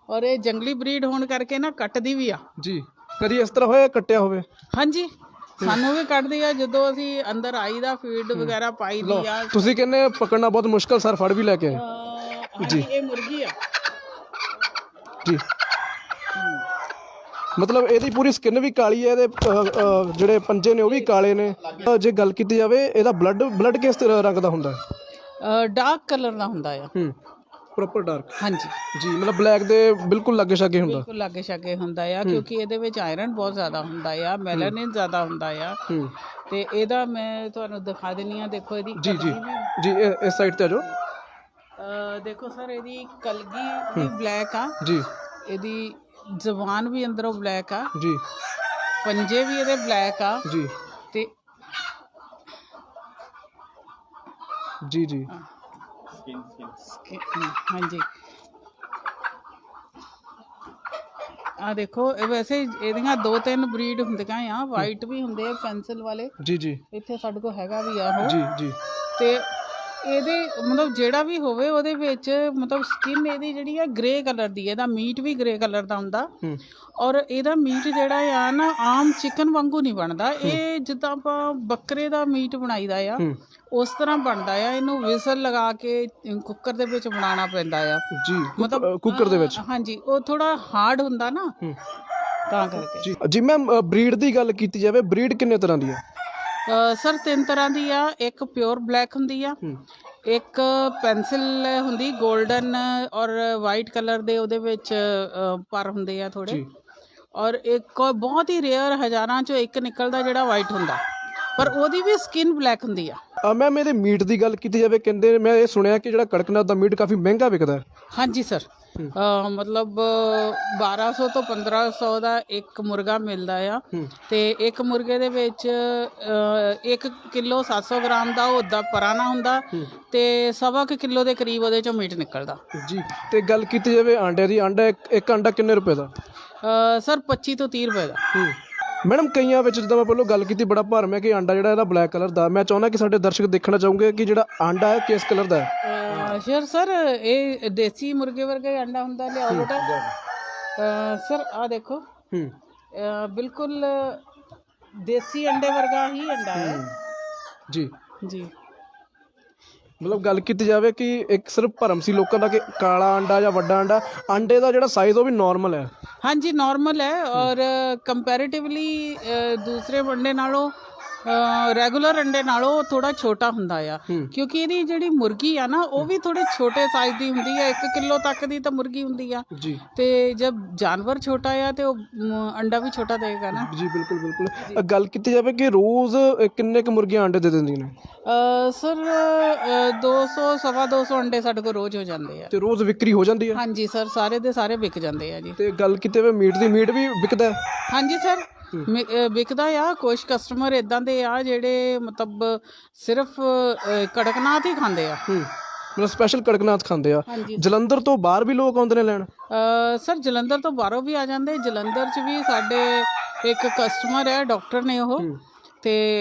ਔਰ ਇਹ ਜੰਗਲੀ ਬਰੀਡ ਹੋਣ ਕਰਕੇ ਨਾ ਕੱਟਦੀ ਵੀ ਆ। ਜੀ, ਕਦੀ ਇਸ ਤਰ੍ਹਾਂ ਹੋਇਆ ਕੱਟਿਆ ਹੋਵੇ? ਹਾਂਜੀ, ਸਾਨੂੰ ਵੀ ਕੱਟਦੀ ਆ ਜਦੋਂ ਅਸੀਂ ਅੰਦਰ ਆਈਦਾ, ਫੀਡ ਵਗੈਰਾ ਪਾਈ ਦੀ ਆ। ਤੁਸੀਂ ਕਹਿੰਦੇ ਪਕੜਨਾ ਬਹੁਤ ਮੁਸ਼ਕਲ, ਸਰ ਫੜ ਵੀ ਲੈ ਕੇ ਆਏ। ਜੀ, ਇਹ ਮੁਰਗੀ ਆ ਜੀ। ਮਤਲਬ ਇਹਦੀ ਪੂਰੀ ਸਕਿਨ ਵੀ ਕਾਲੀ ਹੈ, ਇਹਦੇ ਜਿਹੜੇ ਪੰਜੇ ਨੇ ਉਹ ਵੀ ਕਾਲੇ ਨੇ। ਜੇ ਗੱਲ ਕੀਤੀ ਜਾਵੇ ਇਹਦਾ ਬਲੱਡ ਕਿਸ ਰੰਗ ਦਾ ਹੁੰਦਾ ਹੈ? ਡਾਰਕ ਕਲਰ ਦਾ ਹੁੰਦਾ ਆ। Proper dark? ਹਾਂਜੀ ਜੀ। ਮਤਲਬ ਬਲੈਕ ਦੇ ਬਿਲਕੁਲ ਲਾਗੇ ਛਾਗੇ ਹੁੰਦਾ? ਬਿਲਕੁਲ ਲਾਗੇ ਛਾਗੇ ਹੁੰਦਾ ਆ, ਕਿਉਂਕਿ ਇਹਦੇ ਵਿੱਚ ਆਇਰਨ ਬਹੁਤ ਜ਼ਿਆਦਾ ਹੁੰਦਾ ਆ, ਮੈਲਾਨਿਨ ਜ਼ਿਆਦਾ ਹੁੰਦਾ ਆ। ਤੇ ਇਹਦਾ ਮੈਂ ਤੁਹਾਨੂੰ ਦਿਖਾ ਦਿੰਨੀ ਆ। ਦੇਖੋ ਇਹਦੀ ਜੀ ਜੀ ਜੀ, ਇਸ ਸਾਈਡ ਤੇ ਆ ਜਾਓ। ਦੇਖੋ ਸਰ, ਇਹਦੀ ਕਲਗੀ ਵੀ ਬਲੈਕ ਆ ਜੀ, ਇਹਦੀ ਜ਼ਬਾਨ ਵੀ ਅੰਦਰੋਂ ਬਲੈਕ ਆ ਜੀ, ਪੰਜੇ ਵੀ ਇਹਦੇ ਬਲੈਕ ਆ ਜੀ ਤੇ ਜੀ ਜੀ ਹਾਂਜੀ। ਆ ਦੇਖੋ, ਇਹ ਵੈਸੇ ਇਹਦੀਆਂ 2-3 ਬਰੀਡ ਹੁੰਦੀਆਂ ਆ। ਵਾਈਟ ਵੀ ਹੁੰਦੇ ਆ, ਪੈਨਸਲ ਵਾਲੇ। ਜੀ ਜੀ। ਇੱਥੇ ਸਾਡੇ ਕੋਲ ਹੈਗਾ ਵੀ ਆ ਉਹ। ਜੀ ਜੀ। ਤੇ ਇਹਦੇ ਮਤਲਬ ਜਿਹੜਾ ਵੀ ਹੋਵੇ ਉਹਦੇ ਵਿੱਚ ਮਤਲਬ ਸਕਿਨ ਇਹਦੀ ਜਿਹੜੀ ਆ ਗ੍ਰੇ ਕਲਰ ਦੀ ਹੈ। ਇਹਦਾ ਮੀਟ ਵੀ ਗ੍ਰੇ ਕਲਰ ਦਾ ਹੁੰਦਾ ਔਰ ਇਹਦਾ ਮੀਟ ਜਿਹੜਾ ਆ ਨਾ ਆਮ ਚਿਕਨ ਵਾਂਗੂ ਨਹੀਂ ਬਣਦਾ। ਇਹ ਜਿੱਦਾਂ ਆਪਾਂ ਬੱਕਰੇ ਦਾ ਮੀਟ ਬਣਾਈਦਾ ਆ ਉਸ ਤਰ੍ਹਾਂ ਬਣਦਾ ਆ। ਇਹਨੂੰ ਵਿਸਲ ਲਗਾ ਕੇ ਕੁੱਕਰ ਦੇ ਵਿੱਚ ਬਣਾਉਣਾ ਪੈਂਦਾ ਆ। ਜੀ, ਮਤਲਬ ਕੁੱਕਰ ਦੇ ਵਿੱਚ? ਹਾਂਜੀ, ਉਹ ਥੋੜਾ ਹਾਰਡ ਹੁੰਦਾ ਨਾ, ਤਾਂ ਕਰਕੇ। ਜੀ ਮੈਮ, ਬਰੀਡ ਦੀ ਗੱਲ ਕੀਤੀ ਜਾਵੇ, ਬਰੀਡ ਕਿੰਨੇ ਤਰ੍ਹਾਂ ਦੀ ਹੈ? ਸਰ 3 ਤਰ੍ਹਾਂ ਦੀ ਆ। ਇੱਕ ਪਿਓਰ ਬਲੈਕ ਹੁੰਦੀ ਆ, ਇੱਕ ਪੈਨਸਿਲ ਹੁੰਦੀ 골ਡਨ ਔਰ ਵਾਈਟ ਕਲਰ ਦੇ ਉਹਦੇ ਵਿੱਚ ਪਰ ਹੁੰਦੇ ਆ ਥੋੜੇ, ਔਰ ਇੱਕ ਬਹੁਤ ਹੀ ਰੇਅਰ ਹਜ਼ਾਰਾਂ ਚੋਂ ਇੱਕ ਨਿਕਲਦਾ ਜਿਹੜਾ ਵਾਈਟ ਹੁੰਦਾ, ਪਰ ਉਹਦੀ ਵੀ ਸਕਿਨ ਬਲੈਕ ਹੁੰਦੀ ਆ। ਮੈਮ, ਇਹਦੇ ਮੀਟ ਦੀ ਗੱਲ ਕੀਤੀ ਜਾਵੇ, ਕਹਿੰਦੇ ਮੈਂ ਇਹ ਸੁਣਿਆ ਕਿ ਜਿਹੜਾ ਕੜਕਨਾਥ ਦਾ ਮੀਟ ਕਾਫੀ ਮਹਿੰਗਾ ਵਿਕਦਾ ਹੈ। ਹਾਂਜੀ ਸਰ, ਮਤਲਬ 1200 ਤੋਂ 1500 ਦਾ ਇੱਕ ਮੁਰਗਾ ਮਿਲਦਾ ਆ ਤੇ ਇੱਕ ਮੁਰਗੇ ਦੇ ਵਿੱਚ 1 ਕਿਲੋ 700 ਗ੍ਰਾਮ ਦਾ ਉਹਦਾ ਪਰਾਨਾ ਹੁੰਦਾ ਤੇ 1.25 ਕਿਲੋ ਦੇ ਕਰੀਬ ਉਹਦੇ ਚੋਂ ਮੀਟ ਨਿਕਲਦਾ। ਜੀ। ਤੇ ਗੱਲ ਕੀਤੀ ਜਾਵੇ ਆਂਡੇ ਦੀ, ਇੱਕ ਆਂਡਾ ਕਿੰਨੇ ਰੁਪਏ ਦਾ? ਸਰ 25 ਤੋਂ 30 ਰੁਪਏ ਦਾ। ਮੈਡਮ, ਕਈਆਂ ਵਿੱਚ ਜਿੱਦਾਂ ਮੈਂ ਪਹਿਲਾਂ ਗੱਲ ਕੀਤੀ ਬੜਾ ਭਰਮ ਹੈ ਕਿ ਆਂਡਾ ਜਿਹੜਾ ਇਹਦਾ ਬਲੈਕ ਕਲਰ ਦਾ। ਮੈਂ ਚਾਹੁੰਦਾ ਕਿ ਸਾਡੇ ਦਰਸ਼ਕ ਦੇਖਣਾ ਚਾਹੂੰਗੇ ਕਿ ਜਿਹੜਾ ਆਂਡਾ ਹੈ ਕਿਸ ਕਲਰ ਦਾ ਹੈ। ਸਰ ਇਹ ਦੇਸੀ ਮੁਰਗੇ ਵਰਗਾ ਹੀ ਅੰਡਾ ਹੁੰਦਾ। ਲਿਆਓ ਬੇਟਾ। ਸਰ ਆ ਦੇਖੋ, ਬਿਲਕੁਲ ਦੇਸੀ ਅੰਡੇ ਵਰਗਾ ਹੀ ਅੰਡਾ ਹੈ। ਜੀ ਜੀ। ਮਤਲਬ ਗੱਲ ਕੀਤੀ ਜਾਵੇ ਕਿ ਇੱਕ ਸਿਰਫ ਭਰਮ ਸੀ ਲੋਕਾਂ ਦਾ ਕਿ ਕਾਲਾ ਅੰਡਾ ਜਾਂ ਵੱਡਾ ਅੰਡਾ, ਅੰਡੇ ਦਾ ਜਿਹੜਾ ਸਾਈਜ਼ ਉਹ ਵੀ ਨਾਰਮਲ ਹੈ। ਹਾਂਜੀ, ਨਾਰਮਲ ਹੈ ਔਰ ਕੰਪੈਰੀਟਿਵਲੀ ਦੂਸਰੇ ਅੰਡੇ ਨਾਲੋਂ ਰੈਗੂਲਰ ਅੰਡੇ ਨਾਲੋਂ ਥੋੜਾ ਛੋਟਾ ਹੁੰਦਾ ਆ, ਕਿਉਂਕਿ ਇਹਦੀ ਜਿਹੜੀ ਮੁਰਗੀ ਆ ਨਾ ਉਹ ਵੀ ਥੋੜੇ ਛੋਟੇ ਸਾਈਜ਼ ਦੀ ਹੁੰਦੀ ਹੈ। 1 ਕਿਲੋ ਤੱਕ ਦੀ ਤਾਂ ਮੁਰਗੀ ਹੁੰਦੀ ਆ ਤੇ ਜਦ ਜਾਨਵਰ ਛੋਟਾ ਆ ਤੇ ਉਹ ਅੰਡਾ ਵੀ ਛੋਟਾ ਦੇਗਾ ਨਾ। ਜੀ ਬਿਲਕੁਲ ਬਿਲਕੁਲ। ਗੱਲ ਕੀਤੀ ਜਾਵੇ ਕਿ ਰੋਜ਼ ਕਿੰਨੇ ਕੁ ਮੁਰਗੀਆਂ ਅੰਡੇ ਦੇ ਦਿੰਦੀਆਂ ਨੇ? ਸਰ 200 250 ਅੰਡੇ ਸਾਡੇ ਕੋਲ ਰੋਜ਼ ਹੋ ਜਾਂਦੇ ਆ। ਤੇ ਰੋਜ਼ ਵਿਕਰੀ ਹੋ ਜਾਂਦੀ ਹੈ? ਹਾਂਜੀ ਸਰ, ਸਾਰੇ ਦੇ ਸਾਰੇ ਵਿਕ ਜਾਂਦੇ ਆ ਜੀ। ਤੇ ਗੱਲ ਕੀਤੀ ਜਾਵੇ ਮੀਟ ਦੀ, ਮੀਟ ਵੀ ਵਿਕਦਾ? ਹਾਂਜੀ ਸਰ, ਵਿਕਦਾ ਆ। ਕੁਛ ਕਸਟਮਰ ਇਦਾਂ ਦੇ ਆ ਜਿਹੜੇ ਮਤਲਬ ਸਿਰਫ ਕੜਕਨਾਥ ਹੀ ਖਾਂਦੇ ਆ, ਮਤਲਬ ਸਪੈਸ਼ਲ ਕੜਕਨਾਥ ਖਾਂਦੇ ਆ। ਜਲੰਧਰ ਤੋਂ ਬਾਹਰ ਵੀ ਲੋਕ ਆਉਂਦੇ ਨੇ ਲੈਣ? ਸਰ ਜਲੰਧਰ ਤੋਂ ਬਾਹਰੋਂ ਵੀ ਆ ਜਾਂਦੇ। ਜਲੰਧਰ 'ਚ ਵੀ ਸਾਡੇ ਇੱਕ ਕਸਟਮਰ ਹੈ, ਡਾਕਟਰ ਨੇ ਉਹ, ਤੇ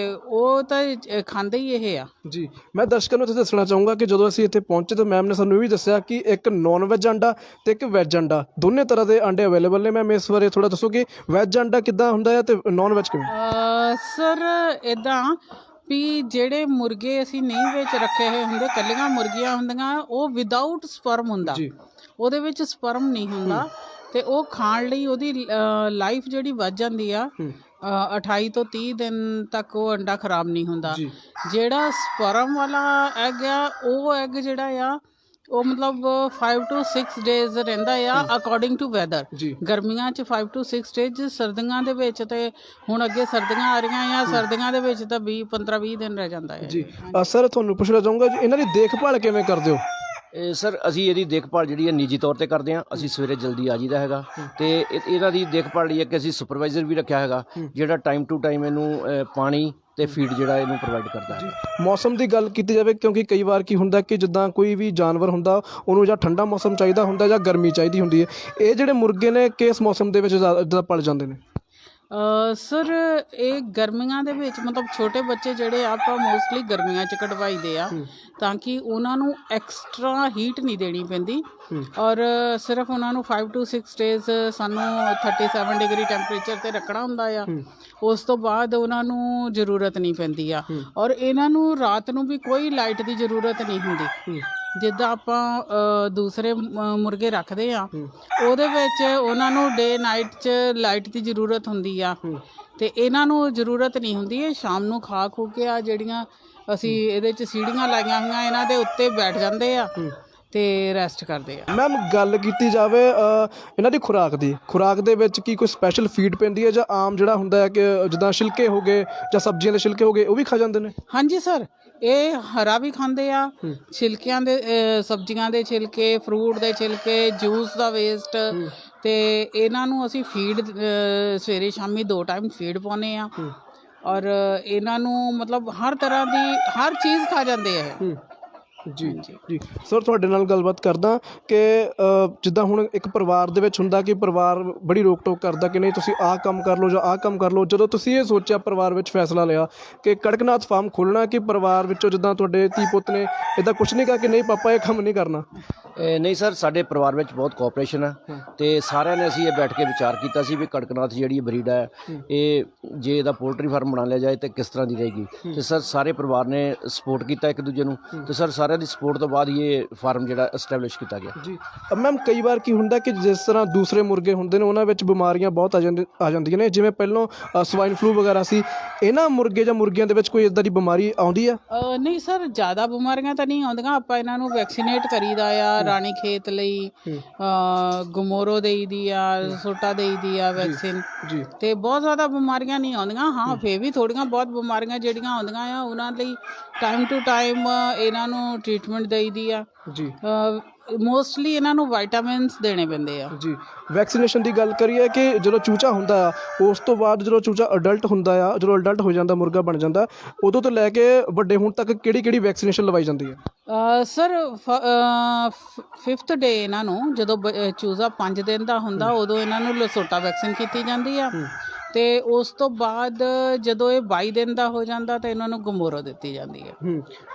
ਉਹ ਤਾਂ ਖਾਂਦੇ ਹੀ ਇਹ ਆ। ਜੀ। ਮੈਂ ਦਰਸ਼ਕਾਂ ਨੂੰ ਇੱਥੇ ਦੱਸਣਾ ਚਾਹੂੰਗਾ ਕਿ ਜਦੋਂ ਅਸੀਂ ਇੱਥੇ ਪਹੁੰਚੇ ਤਾਂ ਮੈਮ ਨੇ ਸਾਨੂੰ ਇਹ ਵੀ ਦੱਸਿਆ ਕਿ ਇੱਕ ਨੌਨ ਵੈਜ ਅੰਡਾ ਤੇ ਇੱਕ ਵੈਜ ਅੰਡਾ, ਦੋਨੇ ਤਰ੍ਹਾਂ ਦੇ ਅੰਡੇ ਅਵੇਲੇਬਲ ਨੇ। ਮੈਮ ਇਸ ਬਾਰੇ ਥੋੜਾ ਦੱਸੋ ਕਿ ਵੈਜ ਅੰਡਾ ਕਿੱਦਾਂ ਹੁੰਦਾ ਹੈ ਤੇ ਨੌਨ ਵੈਜ ਕਿਵੇਂ? ਸਰ ਇੱਦਾਂ ਵੀ ਜਿਹੜੇ ਮੁਰਗੇ ਅਸੀਂ ਨਹੀਂ ਵਿੱਚ ਰੱਖੇ ਹੋਏ ਹੁੰਦੇ, ਕੱਲੀਆਂ ਮੁਰਗੀਆਂ ਹੁੰਦੀਆਂ, ਉਹ ਵਿਦਾਊਟ ਸਪਰਮ ਹੁੰਦਾ, ਉਹਦੇ ਵਿੱਚ ਸਪਰਮ ਨਹੀਂ ਹੁੰਦਾ ਤੇ ਉਹ ਖਾਣ ਲਈ ਉਹਦੀ ਲਾਈਫ ਜਿਹੜੀ ਵੱਧ ਜਾਂਦੀ ਆ। 28 ਤੋਂ 30 ਦਿਨ ਤੱਕ ਉਹ ਅੰਡਾ ਖਰਾਬ ਨਹੀਂ ਹੁੰਦਾ। ਜਿਹੜਾ ਸਪਰਮ ਵਾਲਾ ਐਗ ਆ, ਉਹ ਐਗ ਜਿਹੜਾ ਆ ਉਹ ਮਤਲਬ 5 to 6 ਡੇਜ਼ ਰਹਿੰਦਾ ਆ ਅਕੋਰਡਿੰਗ ਟੂ ਵੈਦਰ। ਜੀ ਗਰਮੀਆਂ 'ਚ 5 to 6 ਡੇਜ਼, ਸਰਦੀਆਂ ਦੇ ਵਿੱਚ ਤੇ ਹੁਣ ਅੱਗੇ ਸਰਦੀਆਂ ਆ ਰਹੀਆਂ ਆ, ਸਰਦੀਆਂ ਦੇ ਵਿੱਚ ਤਾਂ 15-20 ਦਿਨ ਰਹਿ ਜਾਂਦਾ ਹੈ ਜੀ ਸਰ ਤੁਹਾਨੂੰ ਪੁੱਛਣਾ ਚਾਹੂੰਗਾ ਜੀ ਇਹਨਾਂ ਦੀ ਦੇਖਭਾਲ ਕਿਵੇਂ ਕਰਦੇ ਹੋ? ਸਰ ਅਸੀਂ ਇਹਦੀ ਦੇਖਭਾਲ ਜਿਹੜੀ ਹੈ ਨਿੱਜੀ ਤੌਰ ਤੇ ਕਰਦੇ ਹਾਂ। ਅਸੀਂ ਸਵੇਰੇ ਜਲਦੀ ਆ ਜਾਈਦਾ ਹੈਗਾ ਤੇ ਇਹਨਾਂ ਦੀ ਦੇਖਭਾਲ ਲਈ ਹੈ ਕਿ ਅਸੀਂ ਸੁਪਰਵਾਈਜ਼ਰ ਵੀ ਰੱਖਿਆ ਹੈਗਾ ਜਿਹੜਾ ਟਾਈਮ ਟੂ ਟਾਈਮ ਇਹਨੂੰ ਪਾਣੀ ਤੇ ਫੀਡ ਜਿਹੜਾ ਇਹਨੂੰ ਪ੍ਰੋਵਾਈਡ ਕਰਦਾ ਹੈ। ਮੌਸਮ ਦੀ ਗੱਲ ਕੀਤੀ ਜਾਵੇ, ਕਿਉਂਕਿ ਕਈ ਵਾਰ ਕੀ ਹੁੰਦਾ ਕਿ ਜਿੱਦਾਂ ਕੋਈ ਵੀ ਜਾਨਵਰ ਹੁੰਦਾ ਉਹਨੂੰ ਜਾਂ ਠੰਡਾ ਮੌਸਮ ਚਾਹੀਦਾ ਹੁੰਦਾ ਜਾਂ ਗਰਮੀ ਚਾਹੀਦੀ ਹੁੰਦੀ ਹੈ, ਇਹ ਜਿਹੜੇ ਮੁਰਗੇ ਨੇ ਕਿਸ ਮੌਸਮ ਦੇ ਵਿੱਚ ਜ਼ਿਆਦਾ ਪਲ ਜਾਂਦੇ ਨੇ? ਸਰ ਇਹ ਗਰਮੀਆਂ ਦੇ ਵਿੱਚ ਮਤਲਬ ਛੋਟੇ ਬੱਚੇ ਜਿਹੜੇ ਆਪਾਂ ਮੋਸਟਲੀ ਗਰਮੀਆਂ 'ਚ ਕਢਵਾਈਦੇ ਆ ਤਾਂ ਕਿ ਉਹਨਾਂ ਨੂੰ ਐਕਸਟਰਾ ਹੀਟ ਨਹੀਂ ਦੇਣੀ ਪੈਂਦੀ ਔਰ ਸਿਰਫ ਉਹਨਾਂ ਨੂੰ 5 to 6 ਡੇਜ਼ ਸਾਨੂੰ 37 ਡਿਗਰੀ ਟੈਂਪਰੇਚਰ ਤੇ ਰੱਖਣਾ ਹੁੰਦਾ ਆ। ਉਸ ਤੋਂ ਬਾਅਦ ਉਹਨਾਂ ਨੂੰ ਜ਼ਰੂਰਤ ਨਹੀਂ ਪੈਂਦੀ ਆ ਔਰ ਇਹਨਾਂ ਨੂੰ ਰਾਤ ਨੂੰ ਵੀ ਕੋਈ ਲਾਈਟ ਦੀ ਜ਼ਰੂਰਤ ਨਹੀਂ ਹੁੰਦੀ। ਜਿੱਦਾਂ ਆਪਾਂ ਦੂਸਰੇ ਮੁਰਗੇ ਰੱਖਦੇ ਆ ਉਹਦੇ ਵਿੱਚ ਉਹਨਾਂ ਨੂੰ ਡੇ ਨਾਈਟ 'ਚ ਲਾਈਟ ਦੀ ਜ਼ਰੂਰਤ ਹੁੰਦੀ ਆ ਤੇ ਇਹਨਾਂ ਨੂੰ ਜ਼ਰੂਰਤ ਨਹੀਂ ਹੁੰਦੀ। ਇਹ ਸ਼ਾਮ ਨੂੰ ਖਾ ਖੂ ਕੇ ਆ ਜਿਹੜੀਆਂ ਅਸੀਂ ਇਹਦੇ 'ਚ ਸੀੜੀਆਂ ਲਾਈਆਂ ਹੋਈਆਂ ਇਹਨਾਂ ਦੇ ਉੱਤੇ ਬੈਠ ਜਾਂਦੇ ਆ ਤੇ ਰੈਸਟ ਕਰਦੇ ਆ। ਮੈਮ ਗੱਲ ਕੀਤੀ ਜਾਵੇ ਇਹਨਾਂ ਦੀ ਖੁਰਾਕ ਦੇ ਵਿੱਚ ਕੀ ਕੋਈ ਸਪੈਸ਼ਲ ਫੀਡ ਪੈਂਦੀ ਹੈ ਜਾਂ ਆਮ ਜਿਹੜਾ ਹੁੰਦਾ ਹੈ ਕਿ ਜਿੱਦਾਂ ਛਿਲਕੇ ਹੋ ਗਏ ਜਾਂ ਸਬਜ਼ੀਆਂ ਦੇ ਛਿਲਕੇ ਹੋ ਗਏ ਉਹ ਵੀ ਖਾ ਜਾਂਦੇ ਨੇ? ਹਾਂਜੀ ਸਰ, ਇਹ ਹਰਾ ਵੀ ਖਾਂਦੇ ਆ, ਛਿਲਕਿਆਂ ਦੇ ਸਬਜ਼ੀਆਂ ਦੇ ਛਿਲਕੇ, ਫਰੂਟ ਦੇ ਛਿਲਕੇ, ਜੂਸ ਦਾ ਵੇਸਟ ਤੇ ਇਹਨਾਂ ਨੂੰ ਅਸੀਂ ਫੀਡ ਸਵੇਰੇ ਸ਼ਾਮੀ 2 ਟਾਈਮ ਫੀਡ ਪਾਉਂਦੇ ਆ ਔਰ ਇਹਨਾਂ ਨੂੰ ਮਤਲਬ ਹਰ ਤਰ੍ਹਾਂ ਦੀ ਹਰ ਚੀਜ਼ ਖਾ ਜਾਂਦੇ ਆ। ਜੀ ਜੀ ਸਰ ਤੁਹਾਡੇ ਨਾਲ ਗੱਲਬਾਤ ਕਰਦਾ ਕਿ ਜਿੱਦਾਂ ਹੁਣ ਇੱਕ ਪਰਿਵਾਰ ਦੇ ਵਿੱਚ ਹੁੰਦਾ ਕਿ ਪਰਿਵਾਰ ਬੜੀ ਰੋਕ ਟੋਕ ਕਰਦਾ ਕਿ ਨਹੀਂ ਤੁਸੀਂ ਆਹ ਕੰਮ ਕਰ ਲਓ ਜਾਂ ਆਹ ਕੰਮ ਕਰ ਲਓ। ਜਦੋਂ ਤੁਸੀਂ ਇਹ ਸੋਚਿਆ ਪਰਿਵਾਰ ਵਿੱਚ ਫੈਸਲਾ ਲਿਆ ਕਿ ਕੜਕਨਾਥ ਫਾਰਮ ਖੋਲ੍ਹਣਾ, ਕਿ ਪਰਿਵਾਰ ਵਿੱਚੋਂ ਜਿੱਦਾਂ ਤੁਹਾਡੇ ਧੀ ਪੁੱਤ ਨੇ ਇੱਦਾਂ ਕੁਛ ਨਹੀਂ ਕਿਹਾ ਕਿ ਨਹੀਂ ਪਾਪਾ ਇਹ ਕੰਮ ਨਹੀਂ ਕਰਨਾ? ਨਹੀਂ ਸਰ, ਸਾਡੇ ਪਰਿਵਾਰ ਵਿੱਚ ਬਹੁਤ ਕੋਆਪਰੇਸ਼ਨ ਹੈ ਤੇ ਸਾਰਿਆਂ ਨੇ ਅਸੀਂ ਇਹ ਬੈਠ ਕੇ ਵਿਚਾਰ ਕੀਤਾ ਸੀ ਵੀ ਕੜਕਨਾਥ ਜਿਹੜੀ ਬਰੀਡ ਹੈ ਇਹ ਜੇ ਇਹਦਾ ਪੋਲਟਰੀ ਫਾਰਮ ਬਣਾ ਲਿਆ ਜਾਏ ਤਾਂ ਕਿਸ ਤਰ੍ਹਾਂ ਦੀ ਰਹੇਗੀ ਤੇ ਸਰ ਸਾਰੇ ਪਰਿਵਾਰ ਨੇ ਸਪੋਰਟ ਕੀਤਾ ਇੱਕ ਦੂਜੇ ਨੂੰ ਤੇ ਸਰ ਸਾਰਿਆਂ ਦੀ ਸਪੋਰਟ ਤੋਂ ਬਾਅਦ ਹੀ ਇਹ ਫਾਰਮ ਜਿਹੜਾ ਐਸਟੈਬਲਿਸ਼ ਕੀਤਾ ਗਿਆ। ਜੀ ਮੈਮ ਕਈ ਵਾਰ ਕੀ ਹੁੰਦਾ ਕਿ ਜਿਸ ਤਰ੍ਹਾਂ ਦੂਸਰੇ ਮੁਰਗੇ ਹੁੰਦੇ ਨੇ ਉਹਨਾਂ ਵਿੱਚ ਬਿਮਾਰੀਆਂ ਬਹੁਤ ਆ ਜਾਂਦੀਆਂ ਨੇ, ਜਿਵੇਂ ਪਹਿਲਾਂ ਸਵਾਈਨ ਫਲੂ ਵਗੈਰਾ ਸੀ, ਇਹਨਾਂ ਮੁਰਗੇ ਜਾਂ ਮੁਰਗੀਆਂ ਦੇ ਵਿੱਚ ਕੋਈ ਇਦਾਂ ਦੀ ਬਿਮਾਰੀ ਆਉਂਦੀ ਆ? ਨਹੀਂ ਸਰ, ਜ਼ਿਆਦਾ ਬਿਮਾਰੀਆਂ ਤਾਂ ਨਹੀਂ ਆਉਂਦੀਆਂ। ਆਪਾਂ ਇਹਨਾਂ ਨੂੰ ਵੈਕਸੀਨੇਟ ਕਰੀਦਾ ਆ, ਰਾਣੀ ਖੇਤ ਲਈ ਗਮੋਰੋ ਦੇਈਦੀ ਆ, ਸੋਟਾ ਦੇਈਦੀ ਆ ਵੈਕਸੀਨ ਜੀ ਤੇ ਬਹੁਤ ਜ਼ਿਆਦਾ ਬਿਮਾਰੀਆਂ ਨਹੀਂ ਆਉਂਦੀਆਂ। ਹਾਂ ਫੇਰ ਵੀ ਥੋੜੀਆਂ ਬਹੁਤ ਬਿਮਾਰੀਆਂ ਜਿਹੜੀਆਂ ਆਉਂਦੀਆਂ ਆ ਉਹਨਾਂ ਲਈ ਟਾਈਮ ਟੂ ਟਾਈਮ ਇਹਨਾਂ ਨੂੰ ਟ੍ਰੀਟਮੈਂਟ ਦੇਈਦੀ ਆ। ਜੀ ਮੋਸਟਲੀ ਇਹਨਾਂ ਨੂੰ ਵਿਟਾਮਿਨਸ ਦੇਣੇ ਪੈਂਦੇ ਆ। ਜੀ ਵੈਕਸੀਨੇਸ਼ਨ ਦੀ ਗੱਲ ਕਰੀਏ ਕਿ ਜਦੋਂ ਚੂਚਾ ਹੁੰਦਾ ਆ ਉਸ ਤੋਂ ਬਾਅਦ ਜਦੋਂ ਚੂਚਾ ਅਡਲਟ ਹੁੰਦਾ ਆ, ਜਦੋਂ ਅਡਲਟ ਹੋ ਜਾਂਦਾ ਮੁਰਗਾ ਬਣ ਜਾਂਦਾ, ਉਦੋਂ ਤੋਂ ਲੈ ਕੇ ਵੱਡੇ ਹੋਣ ਤੱਕ ਕਿਹੜੀ ਵੈਕਸੀਨੇਸ਼ਨ ਲਵਾਈ ਜਾਂਦੀ ਹੈ? ਸਰ 5th ਡੇ ਇਹਨਾਂ ਨੂੰ ਜਦੋਂ ਚੂਜ਼ਾ 5 ਦਿਨ ਦਾ ਹੁੰਦਾ ਉਦੋਂ ਇਹਨਾਂ ਨੂੰ ਲਸੋਟਾ ਵੈਕਸੀਨ ਕੀਤੀ ਜਾਂਦੀ ਆ ਤੇ ਉਸ ਤੋਂ ਬਾਅਦ ਜਦੋਂ ਇਹ 22 ਦਿਨ ਦਾ ਹੋ ਜਾਂਦਾ ਤਾਂ ਇਹਨਾਂ ਨੂੰ ਗਮੋਰੋ ਦਿੱਤੀ ਜਾਂਦੀ ਹੈ।